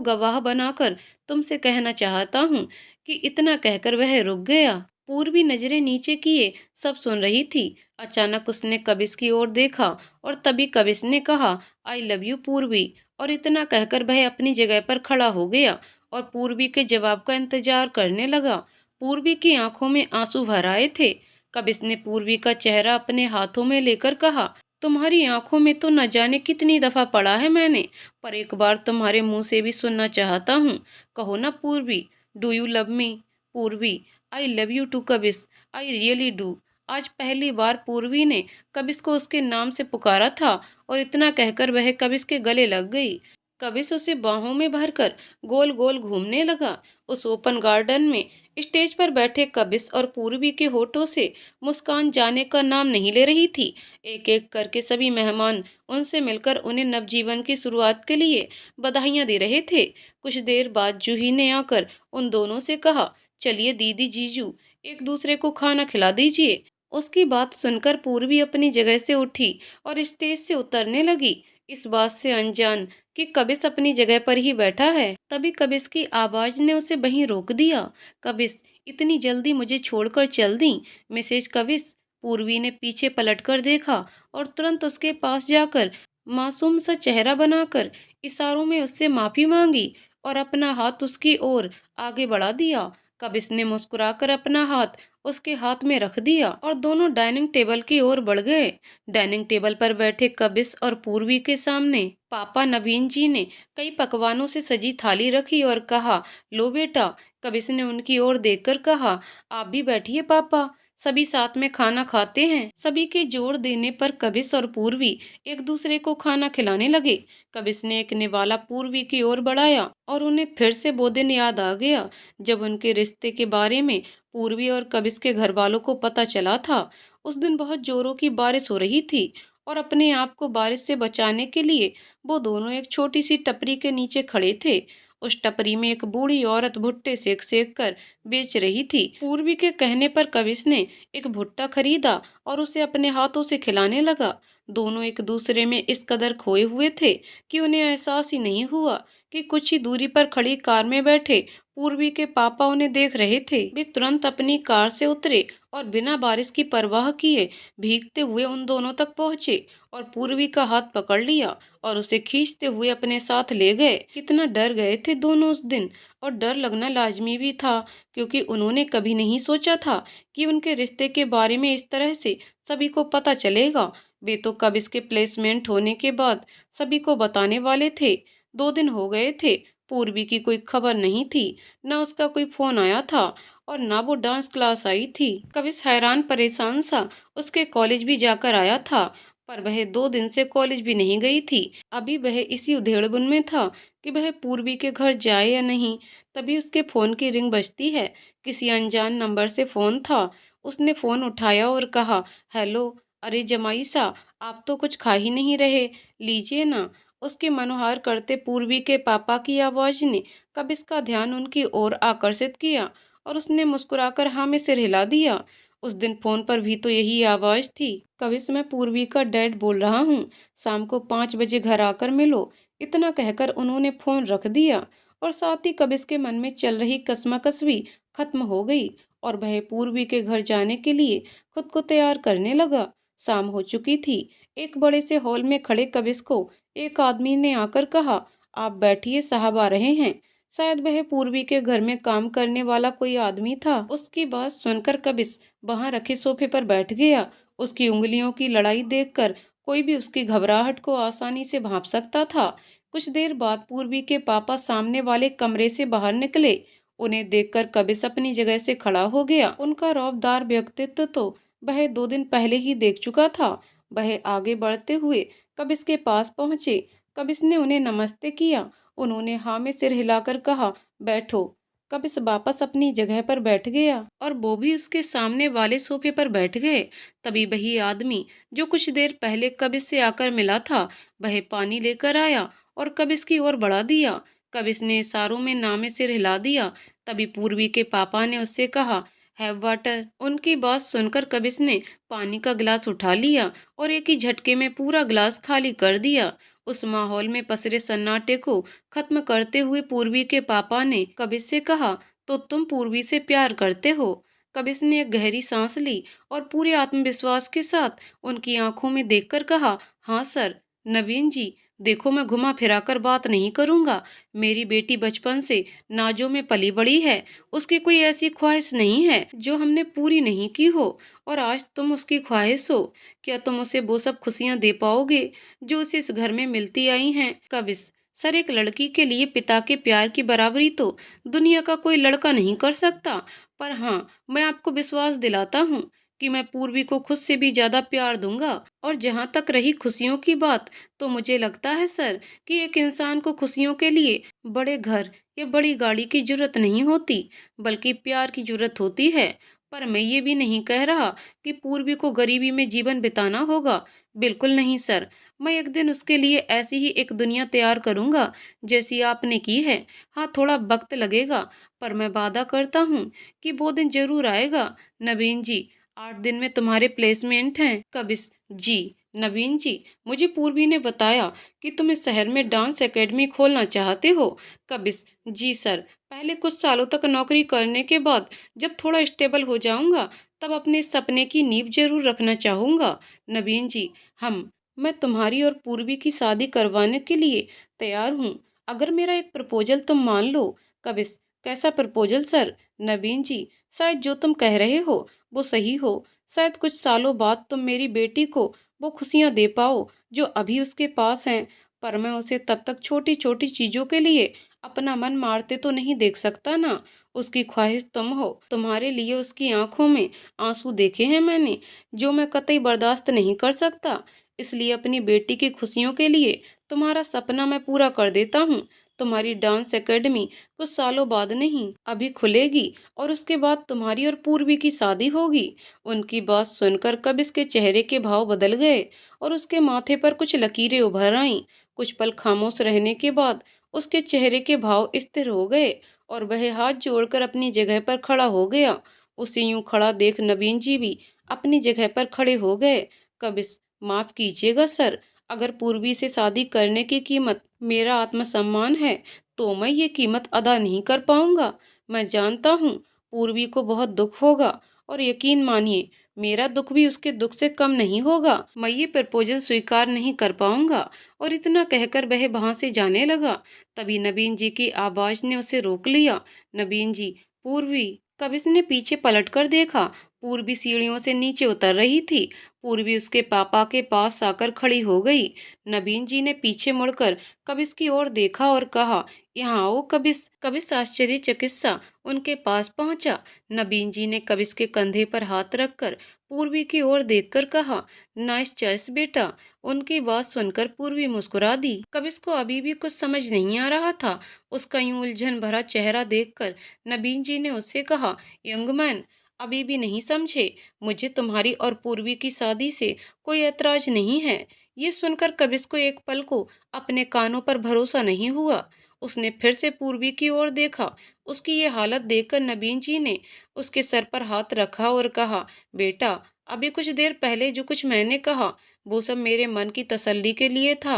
गवाह बनाकर तुमसे कहना चाहता हूँ कि इतना कहकर वह रुक गया। पूर्वी नजरें नीचे किए सब सुन रही थी। अचानक उसने कबिस की ओर देखा और तभी कबिस ने कहा, आई लव यू पूर्वी। और इतना कहकर वह अपनी जगह पर खड़ा हो गया और पूर्वी के जवाब का इंतजार करने लगा। पूर्वी की आंखों में आंसू भर आए थे। कबिस ने पूर्वी का चेहरा अपने हाथों में लेकर कहा, तुम्हारी आंखों में तो न जाने कितनी दफा पड़ा है मैंने, पर एक बार तुम्हारे मुंह से भी सुनना चाहता हूँ। कहो ना पूर्वी, do you love me? Purvi, I love you too Kavish, I really do. आज पहली बार पूर्वी ने कबिस को उसके नाम से पुकारा था और इतना कहकर वह कबिस के गले लग गई। कबिस उसे बाहों में भरकर गोल गोल घूमने लगा। उस ओपन गार्डन में स्टेज पर बैठे कबिस और पूर्वी के होठों से मुस्कान जाने का नाम नहीं ले रही थी। एक एक करके सभी मेहमान उनसे मिलकर उन्हें नवजीवन की शुरुआत के लिए बधाइयां दे रहे थे। कुछ देर बाद जूही ने आकर उन दोनों से कहा, चलिए दीदी जीजू, एक दूसरे को खाना खिला दीजिए। उसकी बात सुनकर पूर्वी अपनी जगह से उठी और स्टेज से उतरने लगी, इस बात से अनजान कि कबिस अपनी जगह पर ही बैठा है। तभी कबिस की आवाज ने उसे वहीं रोक दिया। कबिस, इतनी जल्दी मुझे छोड़कर चल दी? मिसेज कबिस। पूर्वी ने पीछे पलटकर देखा और तुरंत उसके पास जाकर मासूम सा चेहरा बनाकर इशारों में उससे माफी मांगी और अपना हाथ उसकी ओर आगे बढ़ा दिया। कबिस ने मुस्कुराकर अपना हाथ उसके हाथ में रख दिया और दोनों डाइनिंग टेबल की ओर बढ़ गए। डाइनिंग टेबल पर बैठे कबिस और पूर्वी के सामने पापा नवीन जी ने कई पकवानों से सजी थाली रखी और कहा, लो बेटा। कबिस ने उनकी ओर देखकर कहा, आप भी बैठिए पापा, सभी साथ में खाना खाते हैं। सभी के जोर देने पर कबिस और पूर्वी एक दूसरे को खाना खिलाने लगे। कबिस ने एक निवाला पूर्वी की ओर बढ़ाया और उन्हें फिर से वो दिन याद आ गया जब उनके रिश्ते के बारे में पूर्वी और कबिस के घर वालों को पता चला था। उस दिन बहुत जोरों की बारिश हो रही थी और अपने आप को बारिश से बचाने के लिए वो दोनों एक छोटी सी टपरी के नीचे खड़े थे। उस टपरी में एक बूढ़ी औरत भुट्टे सेक सेक कर बेच रही थी। पूर्वी के कहने पर कबिस ने एक भुट्टा खरीदा और उसे अपने हाथों से खिलाने लगा। दोनों एक दूसरे में इस कदर खोए हुए थे कि उन्हें एहसास ही नहीं हुआ कि कुछ ही दूरी पर खड़ी कार में बैठे पूर्वी के पापा उन्हें देख रहे थे। वे तुरंत अपनी कार से उतरे और बिना बारिश की परवाह किए भीगते हुए उन दोनों तक पहुंचे और पूर्वी का हाथ पकड़ लिया और उसे खींचते हुए अपने साथ ले गए। कितना डर गए थे दोनों उस दिन, और डर लगना लाजमी भी था क्योंकि उन्होंने कभी नहीं सोचा था कि उनके रिश्ते के बारे में इस तरह से सभी को पता चलेगा। वे तो कब इसके प्लेसमेंट होने के बाद सभी को बताने वाले थे। 2 दिन हो गए थे, पूर्वी की कोई खबर नहीं थी, न उसका कोई फोन आया था और ना वो डांस क्लास आई थी। कबिस हैरान परेशान सा उसके कॉलेज भी जाकर आया था, पर वह 2 दिन से कॉलेज भी नहीं गई थी। अभी वह इसी उधेड़बुन में था कि वह पूर्वी के घर जाए या नहीं। तभी उसके फोन की रिंग बजती है। किसी अनजान नंबर से फोन था। उसने फोन उठाया और कहा, हेलो। अरे जमाई सा, आप तो कुछ खा ही नहीं रहे, लीजिए ना। उसके मनोहार करते पूर्वी के पापा की आवाज ने कबिस का ध्यान उनकी ओर आकर्षित किया और उसने मुस्कुराकर हाँ में सिर हिला दिया। उस दिन फोन पर भी तो यही आवाज थी, कबिस, मैं पूर्वी का डैड बोल रहा हूँ, शाम को 5 बजे घर आकर मिलो। इतना कहकर उन्होंने फोन रख दिया और साथ ही कबिस के मन में चल रही कश्मकश भी खत्म हो गई और वह पूर्वी के घर जाने के लिए खुद को तैयार करने लगा। शाम हो चुकी थी। एक बड़े से हॉल में खड़े कबिस को एक आदमी ने आकर कहा, आप बैठिए, साहब आ रहे हैं। शायद वह पूर्वी के घर में काम करने वाला कोई आदमी था। उसकी बात सुनकर कबिस वहां रखे सोफे पर बैठ गया। उसकी उंगलियों की लड़ाई देखकर कोई भी उसकी घबराहट को आसानी से भांप सकता था। कुछ देर बाद पूर्वी के पापा सामने वाले कमरे से बाहर निकले। उन्हें देखकर कबिस अपनी जगह से खड़ा हो गया। उनका रौबदार व्यक्तित्व तो वह 2 दिन पहले ही देख चुका था। वह आगे बढ़ते हुए कबिस के पास पहुंचे। कबिस ने उन्हें नमस्ते किया। उन्होंने हाँ में सिर हिलाकर कहा, बैठो। कबिस वापस अपनी जगह पर बैठ गया और वो भी उसके सामने वाले सोफे पर बैठ गए। तभी वही आदमी जो कुछ देर पहले कबिस से आकर मिला था, वह पानी लेकर आया और कबिस की ओर बढ़ा दिया। कबिस ने इशारों में ना में सिर हिला दिया। तभी पूर्वी के पापा ने उससे कहा, हैव वाटर। उनकी बात सुनकर कबिस ने पानी का गिलास उठा लिया और एक ही झटके में पूरा गिलास खाली कर दिया। उस माहौल में पसरे सन्नाटे को खत्म करते हुए पूर्वी के पापा ने कबिस से कहा, तो तुम पूर्वी से प्यार करते हो? कबिस ने एक गहरी सांस ली और पूरे आत्मविश्वास के साथ उनकी आंखों में देखकर कहा, हाँ सर। नवीन जी, देखो, मैं घुमा फिराकर बात नहीं करूंगा। मेरी बेटी बचपन से नाजों में पली बड़ी है। उसकी कोई ऐसी ख्वाहिश नहीं है जो हमने पूरी नहीं की हो, और आज तुम उसकी ख्वाहिश हो। क्या तुम उसे वो सब खुशियां दे पाओगे जो उसे इस घर में मिलती आई हैं? कबिस, सर, एक लड़की के लिए पिता के प्यार की बराबरी तो दुनिया का कोई लड़का नहीं कर सकता। पर हाँ, मैं आपको विश्वास दिलाता हूँ कि मैं पूर्वी को खुद से भी ज्यादा प्यार दूंगा। और जहाँ तक रही खुशियों की बात, तो मुझे लगता है सर कि एक इंसान को खुशियों के लिए बड़े घर या बड़ी गाड़ी की जरूरत नहीं होती, बल्कि प्यार की जरूरत होती है। पर मैं ये भी नहीं कह रहा कि पूर्वी को गरीबी में जीवन बिताना होगा। बिल्कुल नहीं सर। मैं एक दिन उसके लिए ऐसी ही एक दुनिया तैयार करूंगा जैसी आपने की है। हाँ, थोड़ा वक्त लगेगा, पर मैं वादा करता हूँ कि वो दिन जरूर आएगा। नवीन जी, 8 दिन में तुम्हारे प्लेसमेंट हैं। कबिस, जी। नवीन जी, मुझे पूर्वी ने बताया कि तुम इस शहर में डांस एकेडमी खोलना चाहते हो। कबिस, जी सर। पहले कुछ सालों तक नौकरी करने के बाद जब थोड़ा स्टेबल हो जाऊंगा, तब अपने सपने की नींव जरूर रखना चाहूंगा। नवीन जी, हम मैं तुम्हारी और पूर्वी की शादी करवाने के लिए तैयार हूँ, अगर मेरा एक प्रपोजल तुम मान लो। कबिस, कैसा प्रपोजल सर? नवीन जी, शायद जो तुम कह रहे हो वो सही हो। शायद कुछ सालों बाद तुम मेरी बेटी को वो खुशियां दे पाओ जो अभी उसके पास हैं। पर मैं उसे तब तक छोटी छोटी चीजों के लिए अपना मन मारते तो नहीं देख सकता ना। उसकी ख्वाहिश तुम हो। तुम्हारे लिए उसकी आंखों में आंसू देखे हैं मैंने, जो मैं कतई बर्दाश्त नहीं कर सकता। इसलिए अपनी बेटी की खुशियों के लिए तुम्हारा सपना मैं पूरा कर देता हूँ। तुम्हारी डांस एकेडमी कुछ सालों बाद नहीं, अभी खुलेगी, और उसके बाद तुम्हारी और पूर्वी की शादी होगी। उनकी बात सुनकर कबिस के चेहरे के भाव बदल गए और उसके माथे पर कुछ लकीरें उभर आईं। कुछ पल खामोश रहने के बाद उसके चेहरे के भाव स्थिर हो गए और वह हाथ जोड़कर अपनी जगह पर खड़ा हो गया। उसे यूं खड़ा देख नवीन जी भी अपनी जगह पर खड़े हो गए। कबिस, माफ कीजिएगा सर, अगर पूर्वी से शादी करने की कीमत मेरा आत्मसम्मान है, तो मैं ये कीमत अदा नहीं कर पाऊंगा। मैं जानता हूँ पूर्वी को बहुत दुख होगा, और यकीन मानिए, मेरा दुख भी उसके दुख से कम नहीं होगा। मैं ये प्रपोजल स्वीकार नहीं कर पाऊंगा। और इतना कहकर वह वहां से जाने लगा। तभी नवीन जी की आवाज ने उसे रोक लिया। नवीन जी, पूर्वी। कबिस ने पीछे पलटकर देखा। पूर्वी सीढ़ियों से नीचे उतर रही थी। पूर्वी उसके पापा के पास आकर खड़ी हो गई। नवीन जी ने पीछे मुड़कर कबिस की ओर देखा और कहा, यहाँ आओ कबिस। कबिस आश्चर्यचकित सा उनके पास पहुंचा। नवीन जी ने कबिस के कंधे पर हाथ रखकर पूर्वी की ओर देखकर कहा, नाइस चॉइस बेटा। उनकी बात सुनकर पूर्वी मुस्कुरा दी। कबिस को अभी भी कुछ समझ नहीं आ रहा था। उसका यूं उलझन भरा चेहरा देखकर नवीन जी ने उससे कहा, यंग मैन, अभी भी नहीं समझे? मुझे तुम्हारी और पूर्वी की शादी से कोई ऐतराज नहीं है। ये सुनकर कबिस को एक पल को अपने कानों पर भरोसा नहीं हुआ। उसने फिर से पूर्वी की ओर देखा। उसकी ये हालत देखकर नवीन जी ने उसके सर पर हाथ रखा और कहा, बेटा, अभी कुछ देर पहले जो कुछ मैंने कहा, वो सब मेरे मन की तसल्ली के लिए था।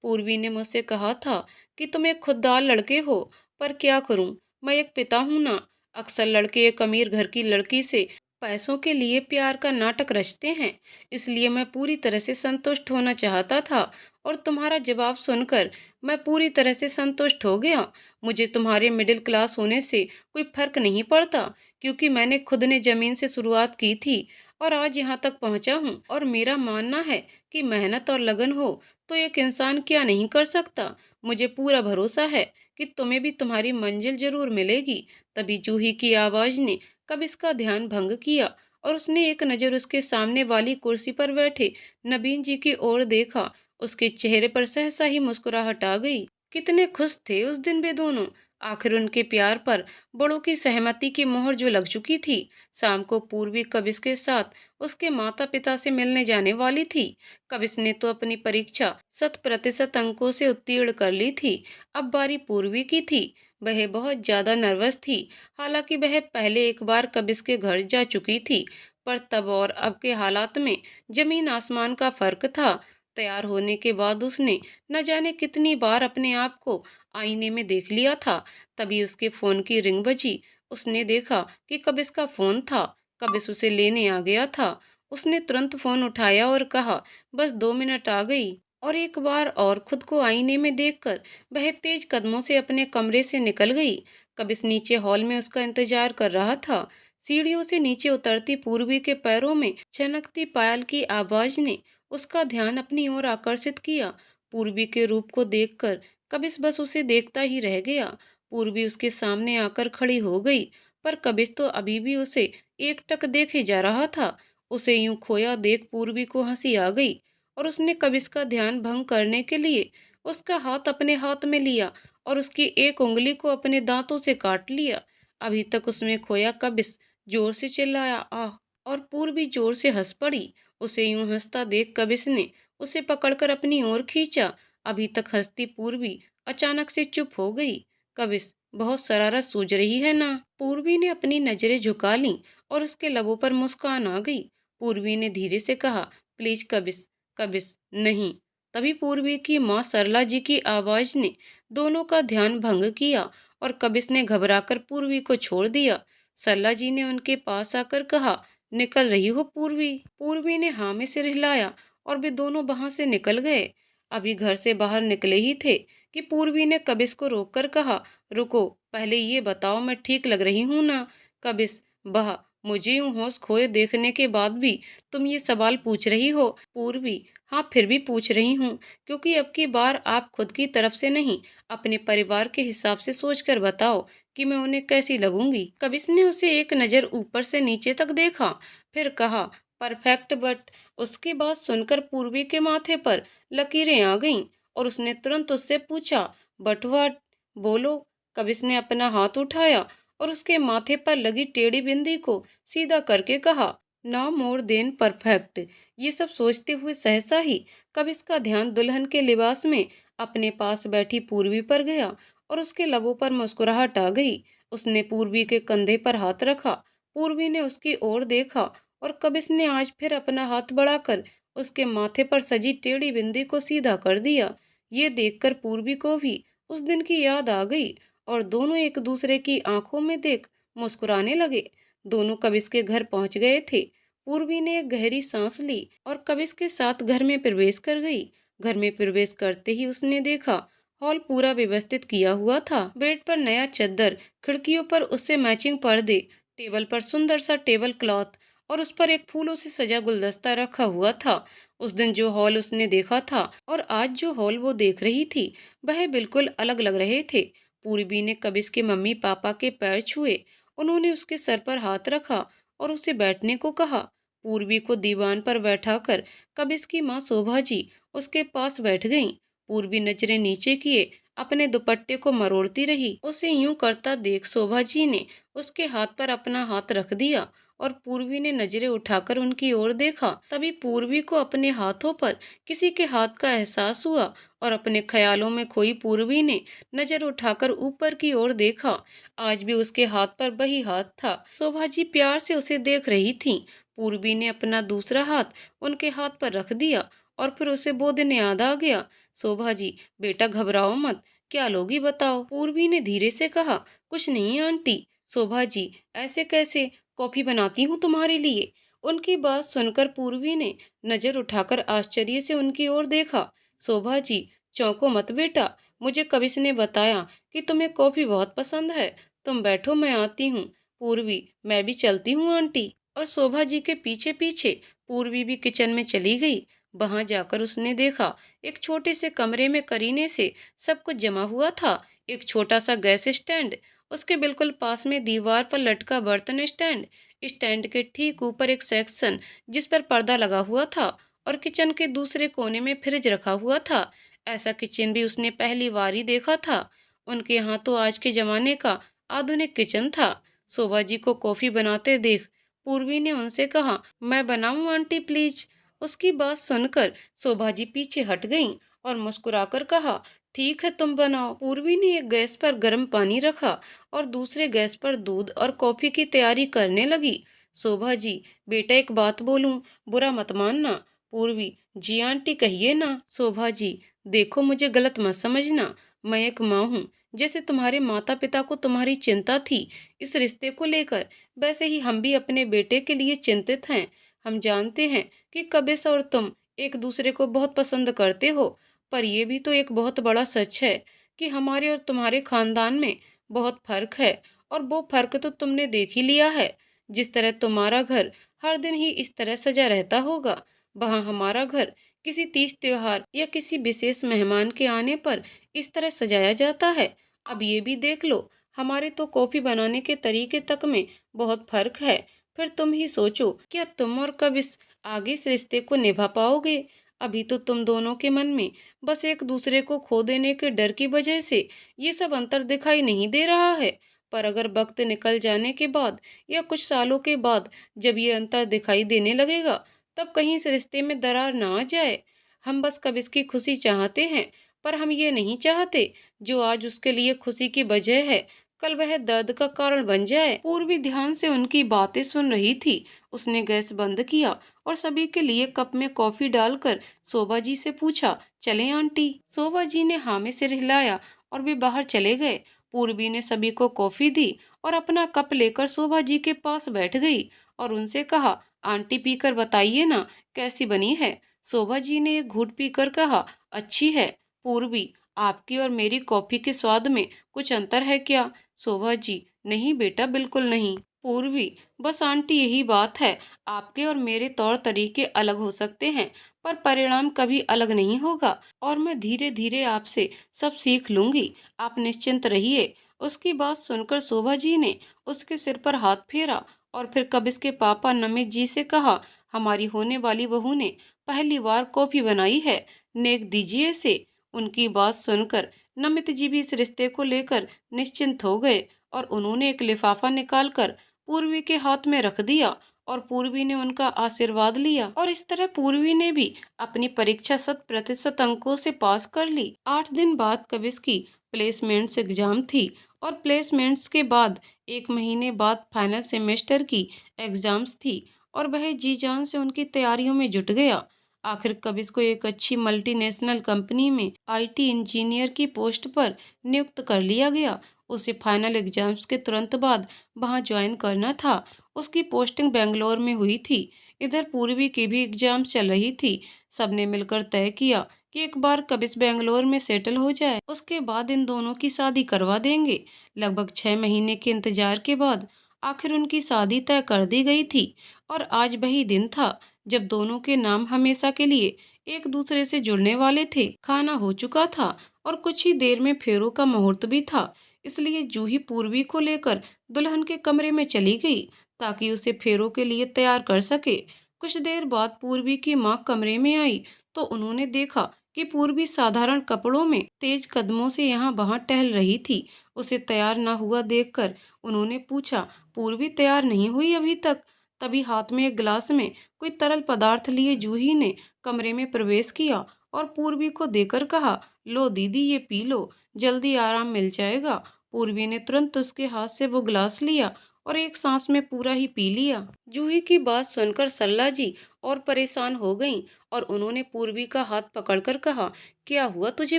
पूर्वी ने मुझसे कहा था कि तुम एक खुददार लड़के हो, पर क्या करूं, मैं एक पिता हूं ना। अक्सर लड़के एक अमीर घर की लड़की से पैसों के लिए प्यार का नाटक रचते हैं। इसलिए मैं पूरी तरह से संतुष्ट होना चाहता था, और तुम्हारा जवाब सुनकर मैं पूरी तरह से संतुष्ट हो गया। मुझे तुम्हारे मिडिल क्लास होने से कोई फर्क नहीं पड़ता, क्योंकि मैंने खुद ने जमीन से शुरुआत की थी और आज यहाँ तक पहुँचा हूँ। और मेरा मानना है कि मेहनत और लगन हो तो एक इंसान क्या नहीं कर सकता। मुझे पूरा भरोसा है कि तुम्हें भी तुम्हारी मंजिल जरूर मिलेगी। तभी जूही की आवाज ने कब इसका ध्यान भंग किया, और उसने एक नज़र उसके सामने वाली कुर्सी पर बैठे नवीन जी की ओर देखा। उसके चेहरे पर सहसा ही मुस्कुराहट आ गई। कितने खुश थे उस दिन वे दोनों। आखिर उनके प्यार पर बड़ों की सहमति की मोहर जो लग चुकी थी। शाम को पूर्वी कबिस के साथ उसके माता पिता से मिलने जाने वाली थी। कबिस ने तो अपनी परीक्षा 100% अंकों से उत्तीर्ण कर ली थी। अब बारी पूर्वी की थी। वह बहुत ज्यादा नर्वस थी। हालांकि वह पहले एक बार कबिस के घर जा चुकी थी, पर तब और अब के हालात में जमीन आसमान का फर्क था। तैयार होने के बाद उसने न जाने कितनी बार अपने आप को आईने में देख लिया था। तभी उसके फोन की रिंग बजी। उसने देखा कि कबिस का फोन था। कबिस उसे लेने आ गया था। उसने तुरंत फोन उठाया और कहा, बस 2 मिनट आ गई। और एक बार और खुद को आईने में देखकर वह तेज कदमों से अपने कमरे से निकल गई। कबिस नीचे हॉल में उसका इंतजार कर रहा था। सीढ़ियों से नीचे उतरती पूर्वी के पैरों में छनकती पायल की आवाज ने उसका ध्यान अपनी ओर आकर्षित किया। पूर्वी के रूप को देखकर कबिस बस उसे देखता ही रह गया। पूर्वी उसके सामने आकर खड़ी हो गई, पर कबिस तो अभी भी उसे एकटक देखे जा रहा था। उसे यूं खोया देख पूर्वी को हंसी आ गई और उसने कबिस का ध्यान भंग करने के लिए उसका हाथ अपने हाथ में लिया और उसकी एक उंगली को अपने दांतों से काट लिया। अभी तक उसमें खोया कबिस जोर से चिल्लाया, आह! और पूर्वी जोर से हंस पड़ी। उसे यूं हंसता देख कबिस ने उसे पकड़कर अपनी ओर खींचा। अभी तक हंसती पूर्वी अचानक से चुप हो गई। कबिस, बहुत शरारत सूझ रही है ना? पूर्वी ने अपनी नजरें झुका लीं और उसके लबों पर मुस्कान आ गई। पूर्वी ने धीरे से कहा, प्लीज कबिस। कबिस, नहीं। तभी पूर्वी की माँ सरला जी की आवाज ने दोनों का ध्यान भंग किया और कबिस ने घबराकर पूर्वी को छोड़ दिया। सरला जी ने उनके पास आकर कहा, निकल रही हो पूर्वी? पूर्वी ने हाँ में सिर हिलाया और वे दोनों वहां से निकल गए। अभी घर से बाहर निकले ही थे कि पूर्वी ने कबिस को रोककर कहा, रुको, पहले ये बताओ मैं ठीक लग रही हूं ना? कबिस, वाह, मुझे यूं होश खोए देखने के बाद भी तुम ये सवाल पूछ रही हो? पूर्वी, हाँ, फिर भी पूछ रही हूँ, क्योंकि अब की बार आप खुद की तरफ से नहीं, अपने परिवार के हिसाब से सोचकर बताओ कि मैं उन्हें कैसी लगूंगी। कबिस ने उसे एक नजर ऊपर से नीचे तक देखा, फिर कहा, परफेक्ट। बट उसकी बात सुनकर पूर्वी के माथे पर लकीरें आ गईं और उसने तुरंत उससे पूछा, बट व्हाट? बोलो। कबिस ने अपना हाथ उठाया और उसके माथे पर लगी टेढ़ी बिंदी को सीधा करके कहा, नो मोर देन परफेक्ट। ये सब सोचते हुए सहसा ही कबिस का ध्यान दुल्हन के लिबास में अपने पास बैठी पूर्वी पर गया और उसके लबों पर मुस्कुराहट आ गई। उसने पूर्वी के कंधे पर हाथ रखा। पूर्वी ने उसकी ओर देखा और कबिस ने आज फिर अपना हाथ बढ़ाकर उसके माथे पर सजी टेढ़ी बिंदी को सीधा कर दिया। ये देखकर पूर्वी को भी उस दिन की याद आ गई और दोनों एक दूसरे की आंखों में देख मुस्कुराने लगे। दोनों कबिस के घर पहुंच गए थे। पूर्वी ने एक गहरी सांस ली और कबिस के साथ घर में प्रवेश कर गई। घर में प्रवेश करते ही उसने देखा हॉल पूरा व्यवस्थित किया हुआ था। बेड पर नया चद्दर, खिड़कियों पर उससे मैचिंग पर्दे, टेबल पर सुंदर सा टेबल क्लॉथ और उस पर एक फूलों से सजा गुलदस्ता रखा हुआ था। उस दिन जो हॉल उसने देखा था और आज जो हॉल वो देख रही थी, वह बिल्कुल अलग लग रहे थे। पूर्वी ने कबिस के मम्मी पापा के पैर छुए। उन्होंने उसके सर पर हाथ रखा और उसे बैठने को कहा। पूर्वी को दीवान पर बैठाकर कबिस की माँ शोभा जी उसके पास बैठ गईं। पूर्वी नजरें नीचे किए अपने दुपट्टे को मरोड़ती रही। उसे यूं करता देख शोभा जी ने उसके हाथ पर अपना हाथ रख दिया और पूर्वी ने नजरें उठाकर उनकी ओर देखा। तभी पूर्वी को अपने हाथों पर किसी के हाथ का एहसास हुआ और अपने ख्यालों में खोई पूर्वी ने नजर उठाकर ऊपर की ओर देखा। आज भी उसके हाथ पर वही हाथ था। शोभा जी प्यार से उसे देख रही थीं। पूर्वी ने अपना दूसरा हाथ उनके हाथ पर रख दिया और फिर उसे बोदने याद आ गया। शोभा जी, बेटा घबराओ मत, क्या लोगी बताओ? पूर्वी ने धीरे से कहा, कुछ नहीं आंटी। शोभा जी, ऐसे कैसे? कॉफी बनाती हूँ तुम्हारे लिए। उनकी बात सुनकर पूर्वी ने नजर उठाकर आश्चर्य से उनकी ओर देखा। शोभा जी, चौंको मत बेटा, मुझे कबिस ने बताया कि तुम्हें कॉफी बहुत पसंद है। तुम बैठो, मैं आती हूँ। पूर्वी, मैं भी चलती हूँ आंटी। और शोभा जी के पीछे पीछे पूर्वी भी किचन में चली गई। वहां जाकर उसने देखा एक छोटे से कमरे में करीने से सब कुछ जमा हुआ था। एक छोटा सा गैस स्टैंड, उसके बिल्कुल पास में दीवार पर लटका बर्तन स्टैंड, स्टैंड के ठीक ऊपर एक सेक्शन जिस पर पर्दा लगा हुआ था और किचन के दूसरे कोने में फ्रिज रखा हुआ था। ऐसा किचन भी उसने पहली बार ही देखा था। उनके यहाँ तो आज के जमाने का आधुनिक किचन था। शोभा जी को कॉफी बनाते देख पूर्वी ने उनसे कहा, मैं बनाऊं आंटी प्लीज। उसकी बात सुनकर शोभा जी पीछे हट गईं और मुस्कुराकर कहा, ठीक है तुम बनाओ। पूर्वी ने एक गैस पर गर्म पानी रखा और दूसरे गैस पर दूध और कॉफी की तैयारी करने लगी। शोभा जी, बेटा एक बात बोलूं, बुरा मत मानना। पूर्वी, जी आंटी कहिए ना। शोभा जी, देखो मुझे गलत मत समझना, मैं एक माँ हूँ। जैसे तुम्हारे माता पिता को तुम्हारी चिंता थी इस रिश्ते को लेकर, वैसे ही हम भी अपने बेटे के लिए चिंतित हैं। हम जानते हैं कि कबिश और तुम एक दूसरे को बहुत पसंद करते हो, पर यह भी तो एक बहुत बड़ा सच है कि हमारे और तुम्हारे खानदान में बहुत फर्क है। और वो फर्क तो तुमने देख ही लिया है। जिस तरह तुम्हारा घर हर दिन ही इस तरह सजा रहता होगा, वहाँ हमारा घर किसी तीज त्योहार या किसी विशेष मेहमान के आने पर इस तरह सजाया जाता है। अब ये भी देख लो, हमारे तो कॉफी बनाने के तरीके तक में बहुत फर्क है। फिर तुम ही सोचो, क्या तुम और कब इस आगे इस रिश्ते को निभा पाओगे? अभी तो तुम दोनों के मन में बस एक दूसरे को खो देने के डर की वजह से ये सब अंतर दिखाई नहीं दे रहा है। पर अगर वक्त निकल जाने के बाद या कुछ सालों के बाद जब ये अंतर दिखाई देने लगेगा, तब कहीं इस रिश्ते में दरार ना आ जाए। हम बस कब इसकी खुशी चाहते हैं, पर हम ये नहीं चाहते जो आज उसके लिए खुशी की वजह है, कल वह दर्द का कारण बन जाए। पूर्वी ध्यान से उनकी बातें सुन रही थी। उसने गैस बंद किया और सभी के लिए कप में कॉफी डालकर शोभा जी से पूछा, चलें आंटी? शोभा जी ने हाँ में सिर हिलाया और वे बाहर चले गए। पूर्वी ने सभी को कॉफी दी और अपना कप लेकर शोभा जी के पास बैठ गई और उनसे कहा, आंटी पीकर बताइए ना कैसी बनी है। शोभा जी ने एक घूंट पीकर कहा, अच्छी है। पूर्वी, आपकी और मेरी कॉफी के स्वाद में कुछ अंतर है क्या? शोभा जी, नहीं बेटा, बिल्कुल नहीं। पूर्वी, बस आंटी यही बात है, आपके और मेरे तौर तरीके अलग हो सकते हैं, पर परिणाम कभी अलग नहीं होगा। और मैं धीरे धीरे आपसे सब सीख लूंगी, आप निश्चिंत रहिए। उसकी बात सुनकर शोभा जी ने उसके सिर पर हाथ फेरा और फिर कबिश के पापा नमित जी से कहा, हमारी होने वाली बहू ने पहली बार कॉफी बनाई है, नेक दीजिए इसे। उनकी बात सुनकर नमित जी भी इस रिश्ते को लेकर निश्चिंत हो गए और उन्होंने एक लिफाफा निकालकर पूर्वी के हाथ में रख दिया और पूर्वी ने उनका आशीर्वाद लिया। और इस तरह पूर्वी ने भी अपनी परीक्षा 100% अंकों से पास कर ली। 8 दिन बाद कबिश की प्लेसमेंट्स एग्जाम थी और प्लेसमेंट्स के बाद 1 महीने बाद फाइनल सेमेस्टर की एग्जाम्स थी और वह जी जान से उनकी तैयारियों में जुट गया। आखिर कबिश को एक अच्छी मल्टीनेशनल कंपनी में आईटी इंजीनियर की पोस्ट पर नियुक्त कर लिया गया। उसे फाइनल एग्जाम्स के तुरंत बाद वहां ज्वाइन करना था। उसकी पोस्टिंग बेंगलोर में हुई थी। इधर पूर्वी की भी एग्जाम चल रही थी। सबने मिलकर तय किया कि एक बार कबिश बेंगलोर में सेटल हो जाए, उसके बाद इन दोनों की शादी करवा देंगे। लगभग 6 महीने के इंतजार के बाद आखिर उनकी शादी तय कर दी गई थी और आज वही दिन था जब दोनों के नाम हमेशा के लिए एक दूसरे से जुड़ने वाले थे। खाना हो चुका था और कुछ ही देर में फेरों का मुहूर्त भी था, इसलिए जूही पूर्वी को लेकर दुल्हन के कमरे में चली गई ताकि उसे फेरों के लिए तैयार कर सके। कुछ देर बाद पूर्वी की माँ कमरे में आई तो उन्होंने देखा कि पूर्वी साधारण कपड़ों में तेज कदमों से यहाँ वहाँ टहल रही थी। उसे तैयार ना हुआ देखकर उन्होंने पूछा, पूर्वी तैयार नहीं हुई अभी तक? तभी हाथ में एक गिलास में कोई तरल पदार्थ लिए जूही ने कमरे में प्रवेश किया और पूर्वी को देकर कहा, लो दीदी ये पी लो, जल्दी आराम मिल जाएगा। पूर्वी ने तुरंत उसके हाथ से वो गिलास लिया और एक सांस में पूरा ही पी लिया। जूही की बात सुनकर सरला जी और परेशान हो गईं और उन्होंने पूर्वी का हाथ पकड़कर कहा, क्या हुआ तुझे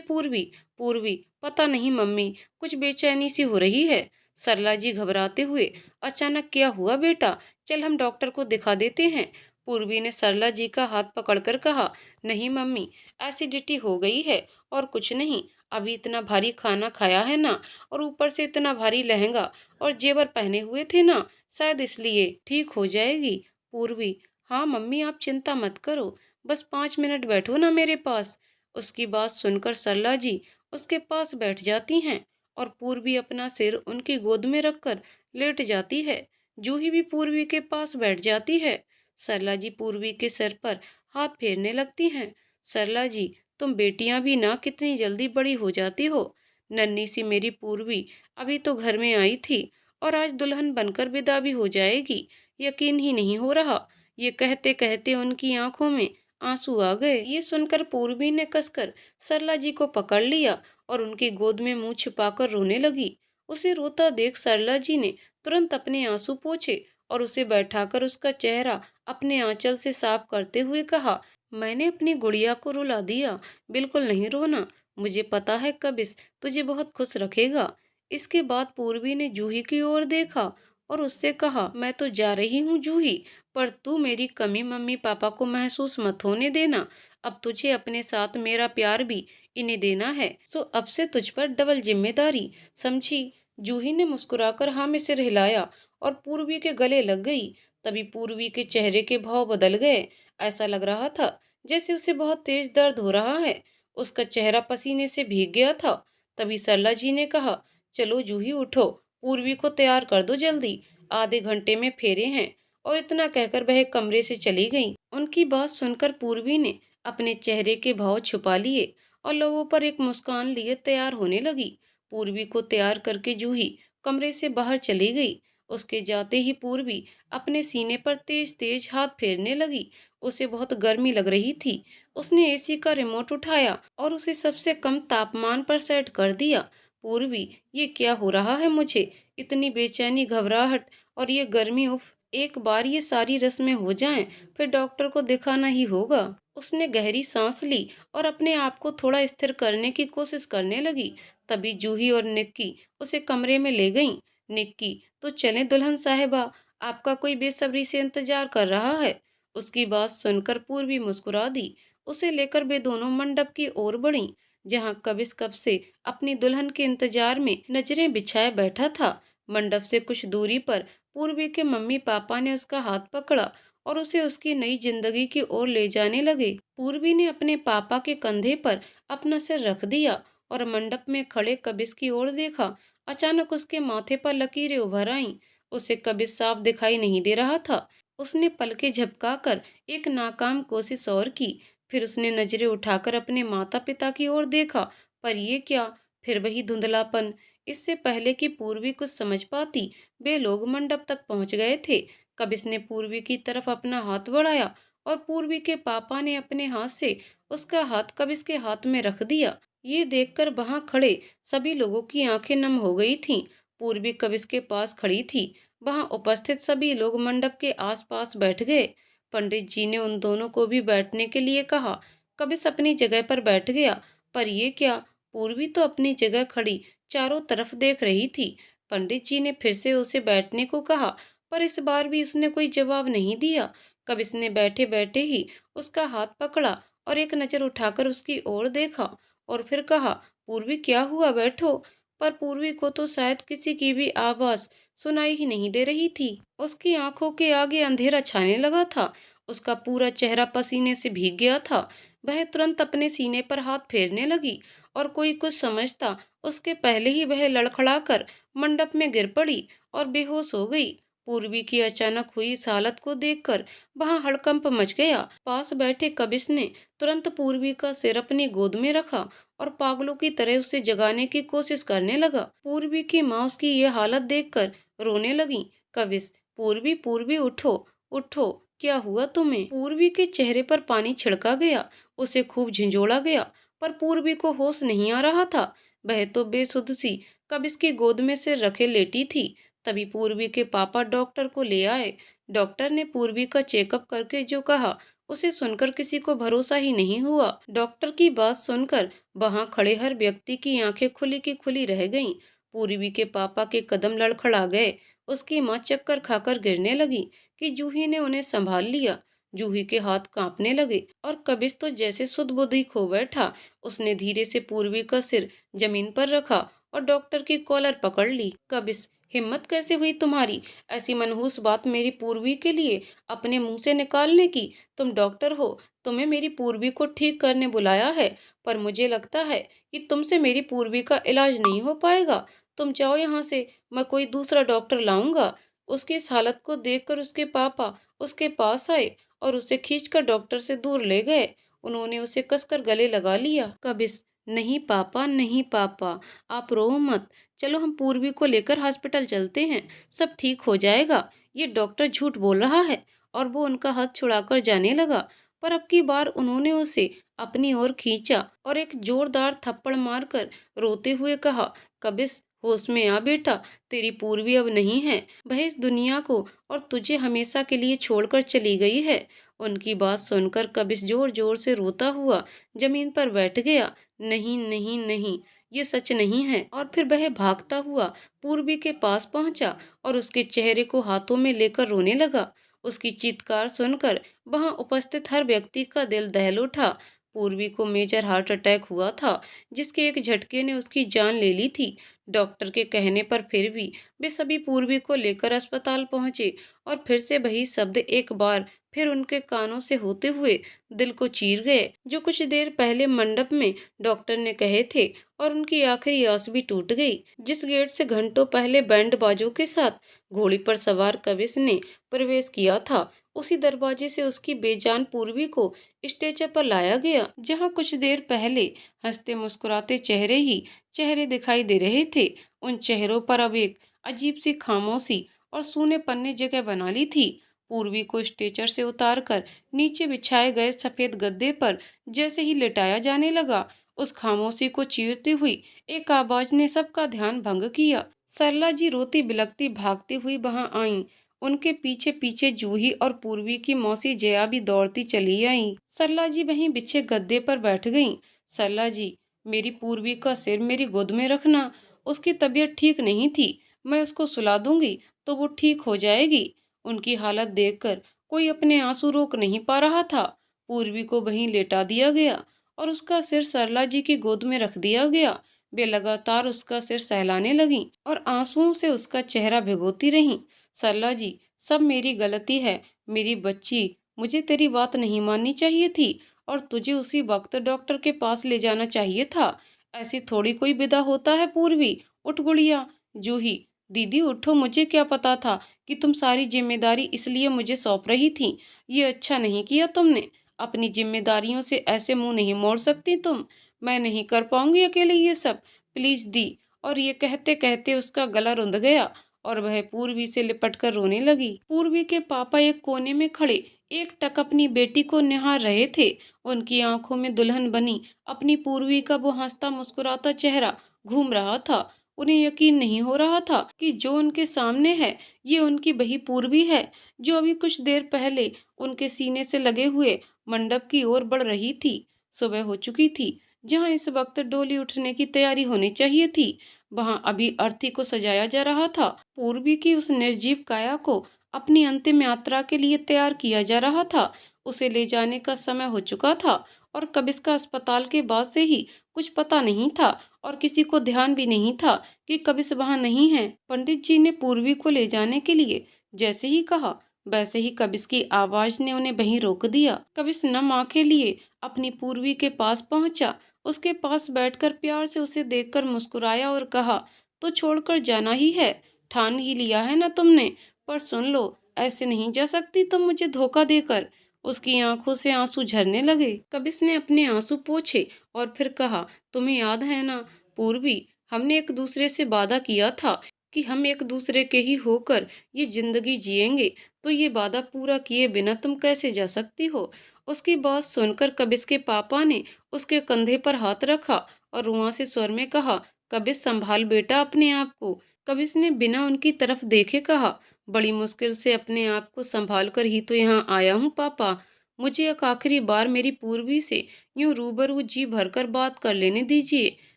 पूर्वी? पूर्वी, पता नहीं मम्मी, कुछ बेचैनी सी हो रही है। सरला जी घबराते हुए, अचानक क्या हुआ बेटा? चल हम डॉक्टर को दिखा देते हैं। पूर्वी ने सरला जी का हाथ पकड़कर कहा, नहीं मम्मी, एसिडिटी हो गई है और कुछ नहीं। अभी इतना भारी खाना खाया है ना, और ऊपर से इतना भारी लहंगा और जेवर पहने हुए थे ना, शायद इसलिए। ठीक हो जाएगी। पूर्वी, हाँ मम्मी आप चिंता मत करो, बस 5 मिनट बैठो ना मेरे पास। उसकी बात सुनकर सरला जी उसके पास बैठ जाती हैं और पूर्वी अपना सिर उनकी गोद में रखकर लेट जाती है। जूही भी पूर्वी के पास बैठ जाती है। सरला जी पूर्वी के सिर पर हाथ फेरने लगती हैं। सरला जी, तुम बेटियां भी ना कितनी जल्दी बड़ी हो जाती हो। नन्ही सी मेरी पूर्वी अभी तो घर में आई थी और आज दुल्हन बनकर विदा भी हो जाएगी। यकीन ही नहीं हो रहा। ये कहते कहते उनकी आंखों में आंसू आ गए। ये सुनकर पूर्वी ने कसकर सरला जी को पकड़ लिया और उनकी गोद में मुंह छिपाकर रोने लगी। उसे रोता देख सरला जी ने तुरंत अपने आंसू पोंछे और उसे बैठाकर उसका चेहरा अपने आंचल से साफ करते हुए कहा, मैंने अपनी गुड़िया को रुला दिया। बिल्कुल नहीं रोना। मुझे पता है कबिस तुझे बहुत खुश रखेगा। इसके बाद पूर्वी ने जूही की ओर देखा और उससे कहा, मैं तो जा रही हूँ जूही, पर तू मेरी कमी मम्मी पापा को महसूस मत होने देना। अब तुझे अपने साथ मेरा प्यार भी इन्हें देना है, सो अब से तुझ पर डबल जिम्मेदारी, समझी। जूही ने मुस्कुराकर हाँ में सिर हिलाया और पूर्वी के गले लग गई। तभी पूर्वी के चेहरे के भाव बदल गए। ऐसा लग रहा था जैसे उसे बहुत तेज दर्द हो रहा है। उसका चेहरा पसीने से भीग गया था। तभी सरला जी ने कहा, चलो जूही उठो, पूर्वी को तैयार कर दो जल्दी, आधे घंटे में फेरे हैं। और इतना कहकर वह कमरे से चली गई। उनकी बात सुनकर पूर्वी ने अपने चेहरे के भाव छुपा लिए और लोगों पर एक मुस्कान लिए तैयार होने लगी। पूर्वी को तैयार करके जूही कमरे से बाहर चली गई। उसके जाते ही पूर्वी अपने सीने पर तेज तेज हाथ फेरने लगी। उसे बहुत गर्मी लग रही थी। उसने एसी का रिमोट उठाया और उसे सबसे कम तापमान पर सेट कर दिया। पूर्वी, ये क्या हो रहा है मुझे? इतनी बेचैनी, घबराहट और ये गर्मी, उफ। एक बार ये सारी रस्में हो जाएं, फिर डॉक्टर को दिखाना ही होगा। उसने गहरी सांस ली और अपने आप को थोड़ा स्थिर करने की कोशिश करने लगी। तभी जूही और निक्की उसे कमरे में ले गईं। निक्की, तो चलें दुल्हन साहिबा, आपका कोई बेसब्री से इंतजार कर रहा है। उसकी बात सुनकर पूर्वी मुस्कुरा दी। उसे लेकर वे दोनों मंडप की ओर बढ़ीं, जहां कबिस कब से अपनी दुल्हन के इंतजार में नजरें बिछाए बैठा था। मंडप से कुछ दूरी पर पूर्वी के मम्मी पापा ने उसका हाथ पकड़ा और उसे उसकी नई जिंदगी की ओर ले जाने लगे। पूर्वी ने अपने पापा के कंधे पर अपना सिर रख दिया और मंडप में खड़े कबिस की ओर देखा। अचानक उसके माथे पर लकीरें उभर आईं। उसे कबिस साफ दिखाई नहीं दे रहा था। उसने पलकें झपकाकर एक नाकाम कोशिश और की। फिर उसने नजरें उठाकर अपने माता पिता की ओर देखा, पर ये क्या? फिर वही धुंधलापन। इससे पहले कि पूर्वी कुछ समझ पाती, वे लोग मंडप तक पहुंच गए थे। कबिस ने पूर्वी की तरफ अपना हाथ बढ़ाया और पूर्वी के पापा ने अपने हाथ से उसका हाथ कबिस के हाथ में रख दिया। ये देखकर वहां खड़े सभी लोगों की आंखें नम हो गई थीं। पूर्वी कबिस के पास खड़ी थी। वहां उपस्थित सभी लोग मंडप के आसपास बैठ गए। पंडित जी ने उन दोनों को भी बैठने के लिए कहा। कबिस अपनी जगह पर बैठ गया। पर ये क्या? पूर्वी तो अपनी जगह खड़ी चारों तरफ देख रही थी। पंडित जी ने फिर से उसे बैठने को कहा, पर इस बार भी उसने कोई जवाब नहीं दिया। कबिस ने बैठे बैठे ही उसका हाथ पकड़ा और एक नजर उठाकर उसकी ओर देखा और फिर कहा, पूर्वी क्या हुआ, बैठो। पर पूर्वी को तो शायद किसी की भी आवाज सुनाई ही नहीं दे रही थी। उसकी आंखों के आगे अंधेरा छाने लगा था। उसका पूरा चेहरा पसीने से भीग गया था। वह तुरंत अपने सीने पर हाथ फेरने लगी और कोई कुछ समझता उसके पहले ही वह लड़खड़ाकर मंडप में गिर पड़ी और बेहोश हो गई। पूर्वी की अचानक हुई इस हालत को देखकर वहां हड़कंप मच गया। पास बैठे कबिस ने तुरंत पूर्वी का सिर अपनी गोद में रखा और पागलों की तरह उसे जगाने की कोशिश करने लगा। पूर्वी की माँ उसकी यह हालत देखकर रोने लगी। कबिस, पूर्वी, पूर्वी उठो, उठो, क्या हुआ तुम्हें? पूर्वी के चेहरे पर पानी छिड़का गया। उसे खूब झंझोड़ा गया, पर पूर्वी को होश नहीं आ रहा था। वह तो बेसुध सी कबिस की गोद में सिर रखे लेटी थी। तभी पूर्वी के पापा डॉक्टर को ले आए। डॉक्टर ने पूर्वी का चेकअप करके जो कहा, उसे सुनकर किसी को भरोसा ही नहीं हुआ। डॉक्टर की बात सुनकर वहां खड़े हर व्यक्ति की आंखें खुली की खुली रह गईं। पूर्वी के पापा के कदम लड़खड़ा गए। उसकी माँ चक्कर खाकर गिरने लगी कि जूही ने उन्हें संभाल लिया। जूही के हाथ कांपने लगे और कबिस तो जैसे सुध बुद्धि खो बैठा। उसने धीरे से पूर्वी का सिर जमीन पर रखा और डॉक्टर की कॉलर पकड़ ली। कबिस, हिम्मत कैसे हुई तुम्हारी ऐसी मनहूस बात मेरी पूर्वी के लिए अपने मुंह से निकालने की? तुम डॉक्टर हो, तुम्हें मेरी पूर्वी को ठीक करने बुलाया है, पर मुझे लगता है कि तुमसे मेरी पूर्वी का इलाज नहीं हो पाएगा। तुम जाओ यहाँ से, मैं कोई दूसरा डॉक्टर लाऊंगा। उसकी इस हालत को देखकर उसके पापा उसके पास आए और उसे खींचकर डॉक्टर से दूर ले गए। उन्होंने उसे कसकर गले लगा लिया। कबिस, नहीं पापा, नहीं पापा, आप रो मत। चलो हम पूर्वी को लेकर हॉस्पिटल चलते हैं, सब ठीक हो जाएगा। ये डॉक्टर झूठ बोल रहा है। और वो उनका हाथ छुड़ाकर जाने लगा। पर अब की बार उन्होंने उसे अपनी ओर खींचा और एक जोरदार थप्पड़ मारकर रोते हुए कहा, कबिस, होश में आ बेटा, तेरी पूर्वी अब नहीं है। वह इस दुनिया को और तुझे हमेशा के लिए छोड़कर चली गई है। उनकी बात सुनकर कबिस जोर जोर से रोता हुआ जमीन पर बैठ गया। नहीं नहीं नहीं, ये सच नहीं है। और फिर वह भागता हुआ पूर्वी के पास पहुंचा और उसके चेहरे को हाथों में लेकर रोने लगा। उसकी चीत्कार सुनकर वहां उपस्थित हर व्यक्ति का दिल दहल उठा। पूर्वी को मेजर हार्ट अटैक हुआ था, जिसके एक झटके ने उसकी जान ले ली थी। डॉक्टर के कहने पर फिर भी वे सभी पूर्वी को लेकर अस्पताल पहुंचे और फिर से वही शब्द एक बार फिर उनके कानों से होते हुए दिल को चीर गए, जो कुछ देर पहले मंडप में डॉक्टर ने कहे थे। और उनकी आखिरी आस भी टूट गई। जिस गेट से घंटों पहले बैंड बाजों के साथ घोड़ी पर सवार कविश ने प्रवेश किया था, उसी दरवाजे से उसकी बेजान पूर्वी को स्टेचर पर लाया गया, जहां कुछ देर पहले हंसते मुस्कुराते चेहरे ही चेहरे दिखाई दे रहे थे। उन चेहरों पर अब एक अजीब सी खामोशी और सूनेपन ने जगह बना ली थी। पूर्वी को स्ट्रेचर से उतारकर नीचे बिछाए गए सफेद गद्दे पर जैसे ही लिटाया जाने लगा, उस खामोशी को चीरती हुई एक आवाज ने सबका ध्यान भंग किया। सरला जी रोती बिलखती भागती हुई वहां आईं। उनके पीछे पीछे जूही और पूर्वी की मौसी जया भी दौड़ती चली आईं। सरला जी वहीं बिछे गद्दे पर बैठ गईं। सरला जी, मेरी पूर्वी का सिर मेरी गोद में रखना, उसकी तबीयत ठीक नहीं थी, मैं उसको सुला दूंगी तो वो ठीक हो जाएगी। उनकी हालत देखकर कोई अपने आंसू रोक नहीं पा रहा था। पूर्वी को वहीं लेटा दिया गया और उसका सिर सरला जी की गोद में रख दिया गया। वे लगातार उसका सिर सहलाने लगीं और आंसुओं से उसका चेहरा भिगोती रहीं। सरला जी, सब मेरी गलती है, मेरी बच्ची, मुझे तेरी बात नहीं माननी चाहिए थी और तुझे उसी वक्त डॉक्टर के पास ले जाना चाहिए था। ऐसी थोड़ी कोई विदा होता है। पूर्वी, उठ गुड़िया। जूही, दीदी उठो, मुझे क्या पता था कि तुम सारी जिम्मेदारी इसलिए मुझे सौंप रही थी। ये अच्छा नहीं किया तुमने। अपनी जिम्मेदारियों से ऐसे मुंह नहीं मोड़ सकती तुम। मैं नहीं कर पाऊंगी अकेले ये सब, प्लीज दी। और ये कहते कहते उसका गला रुंध गया और वह पूर्वी से लिपट कर रोने लगी। पूर्वी के पापा एक कोने में खड़े एक टक अपनी बेटी को निहार रहे थे। उनकी आंखों में दुल्हन बनी अपनी पूर्वी का वो हंसता मुस्कुराता चेहरा घूम रहा था। उन्हें यकीन नहीं हो रहा था कि जो उनके सामने है ये उनकी वही पूर्वी है, जो अभी कुछ देर पहले उनके सीने से लगे हुए मंडप की ओर बढ़ रही थी। सुबह हो चुकी थी। जहां इस वक्त डोली उठने की तैयारी होनी चाहिए थी, वहां अभी अर्थी को सजाया जा रहा था। पूर्वी की उस निर्जीव काया को अपनी अंतिम यात्रा के लिए तैयार किया जा रहा था। उसे ले जाने का समय हो चुका था और कबिस का अस्पताल के बाद से ही कुछ पता नहीं था और किसी को ध्यान भी नहीं था कि कबिस वहां नहीं है। पंडित जी ने पूर्वी को ले जाने के लिए जैसे ही कहा, वैसे ही कबिस की आवाज ने उन्हें वहीं रोक दिया। कबिस नम आंखें लिए अपनी पूर्वी के पास पहुंचा। उसके पास बैठकर प्यार से उसे देखकर मुस्कुराया और कहा, तो छोड़कर जाना ही है, ठान ही लिया है ना तुमने। पर सुन लो, ऐसे नहीं जा सकती तुम मुझे धोखा देकर। उसकी आंखों से आंसू झरने लगे। कबिस ने अपने आंसू पोंछे और फिर कहा, तुम्हें याद है ना पूर्वी, हमने एक दूसरे से वादा किया था कि हम एक दूसरे के ही होकर ये जिंदगी जिएंगे, तो ये वादा पूरा किए बिना तुम कैसे जा सकती हो। उसकी बात सुनकर कबिस के पापा ने उसके कंधे पर हाथ रखा और रुआं से स्वर में कहा, कबिस संभाल बेटा अपने आप को। कबिस ने बिना उनकी तरफ देखे कहा, बड़ी मुश्किल से अपने आप को संभाल कर ही तो यहाँ आया हूँ पापा। मुझे एक आखिरी बार मेरी पूर्वी से यूं रूबरू जी भरकर बात कर लेने दीजिए।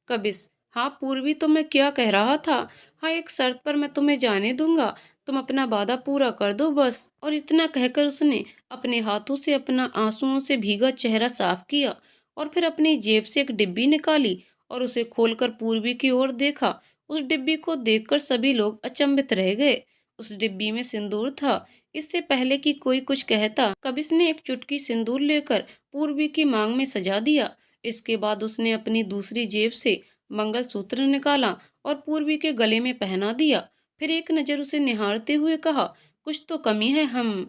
कबिस, हाँ पूर्वी, तो मैं क्या कह रहा था। हाँ, एक शर्त पर मैं तुम्हें जाने दूंगा, तुम अपना वादा पूरा कर दो बस। और इतना कहकर उसने अपने हाथों से अपना आंसुओं से भीगा चेहरा साफ किया और फिर अपनी जेब से एक डिब्बी निकाली और उसे खोलकर पूर्वी की ओर देखा। उस डिब्बी को देखकर सभी लोग अचंभित रह गए। उस डिब्बी में सिंदूर था। इससे पहले कि कोई कुछ कहता, कबिस ने एक चुटकी सिंदूर लेकर पूर्वी की मांग में सजा दिया। इसके बाद उसने अपनी दूसरी जेब से मंगलसूत्र निकाला और पूर्वी के गले में पहना दिया। फिर एक नजर उसे निहारते हुए कहा, कुछ तो कमी है हम।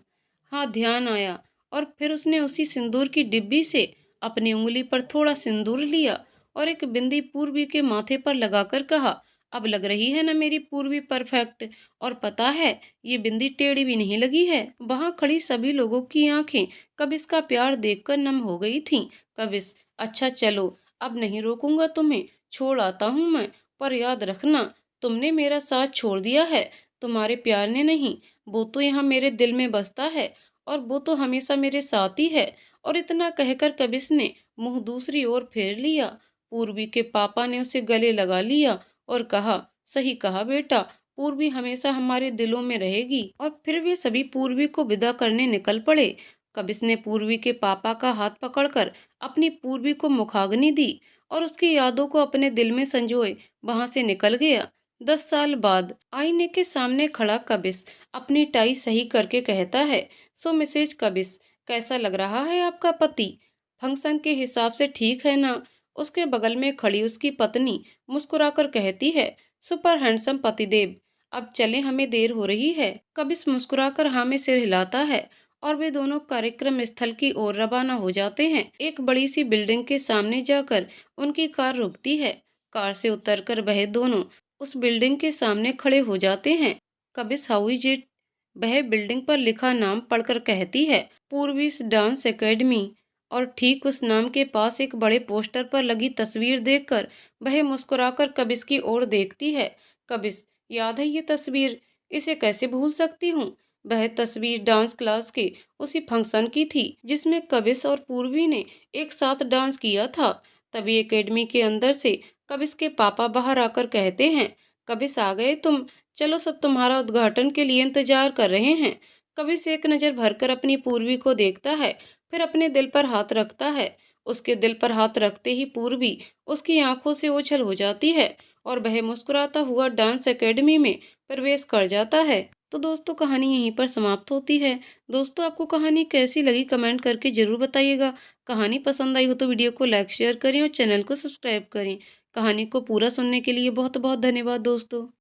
हाँ, ध्यान आया। और फिर उसने उसी सिंदूर की डिब्बी से अपनी उंगली पर थोड़ा सिंदूर लिया और एक बिंदी पूर्वी के माथे पर लगाकर कहा, अब लग रही है ना मेरी पूर्वी परफेक्ट। और पता है, ये बिंदी टेढ़ी भी नहीं लगी है। वहां खड़ी सभी लोगों की आंखें कबिस का प्यार देखकर नम हो गई थीं। कबिस, अच्छा चलो, अब नहीं रोकूंगा तुम्हें, छोड़ आता हूं मैं। पर याद रखना, तुमने मेरा साथ छोड़ दिया है, तुम्हारे प्यार ने नहीं। वो तो यहाँ मेरे दिल में बसता है और वो तो हमेशा मेरे साथ ही है। और इतना कहकर कबिस ने मुंह दूसरी ओर फेर लिया। पूर्वी के पापा ने उसे गले लगा लिया और कहा, सही कहा बेटा, पूर्वी हमेशा हमारे दिलों में रहेगी। और फिर वे सभी पूर्वी को विदा करने निकल पड़े। कबिस ने पूर्वी के पापा का हाथ पकड़कर अपनी पूर्वी को मुखाग्नि दी और उसकी यादों को अपने दिल में संजोए वहां से निकल गया। 10 साल बाद आईने के सामने खड़ा कबिस अपनी टाई सही करके कहता है, सो मिसेज कबिस, कैसा लग रहा है आपका पति? फंक्शन के हिसाब से ठीक है ना? उसके बगल में खड़ी उसकी पत्नी मुस्कुराकर कहती है, सुपर हैंडसम पतिदेव, अब चलें, हमें देर हो रही है। कबिस मुस्कुराकर हाँ में सिर हिलाता है और वे दोनों कार्यक्रम स्थल की ओर रवाना हो जाते हैं। एक बड़ी सी बिल्डिंग के सामने जाकर उनकी कार रुकती है। कार से उतरकर वह दोनों उस बिल्डिंग के सामने खड़े हो जाते हैं। कबिस, हाउ इज इट? वह बिल्डिंग पर लिखा नाम पढ़कर कहती है, पूर्वी डांस एकेडमी। और ठीक उस नाम के पास एक बड़े पोस्टर पर लगी तस्वीर देखकर वह मुस्कुराकर कबिस की ओर देखती है। कबिस, याद है ये तस्वीर, इसे कैसे भूल सकती हूँ। वह तस्वीर डांस क्लास के उसी फंक्शन की थी जिसमें कबिस और पूर्वी ने एक साथ डांस किया था। तभी एकेडमी के अंदर से कबिस के पापा बाहर आकर कहते हैं, कबिस आ गए तुम, चलो सब तुम्हारा उद्घाटन के लिए इंतजार कर रहे हैं। कबिस एक नजर भरकर अपनी पूर्वी को देखता है, फिर अपने दिल पर हाथ रखता है। उसके दिल पर हाथ रखते ही पूर्वी उसकी आंखों से ओझल हो जाती है और वह मुस्कुराता हुआ डांस एकेडमी में प्रवेश कर जाता है। तो दोस्तों, कहानी यहीं पर समाप्त होती है। दोस्तों, आपको कहानी कैसी लगी कमेंट करके जरूर बताइएगा। कहानी पसंद आई हो तो वीडियो को लाइक शेयर करें और चैनल को सब्सक्राइब करें। कहानी को पूरा सुनने के लिए बहुत बहुत धन्यवाद दोस्तों।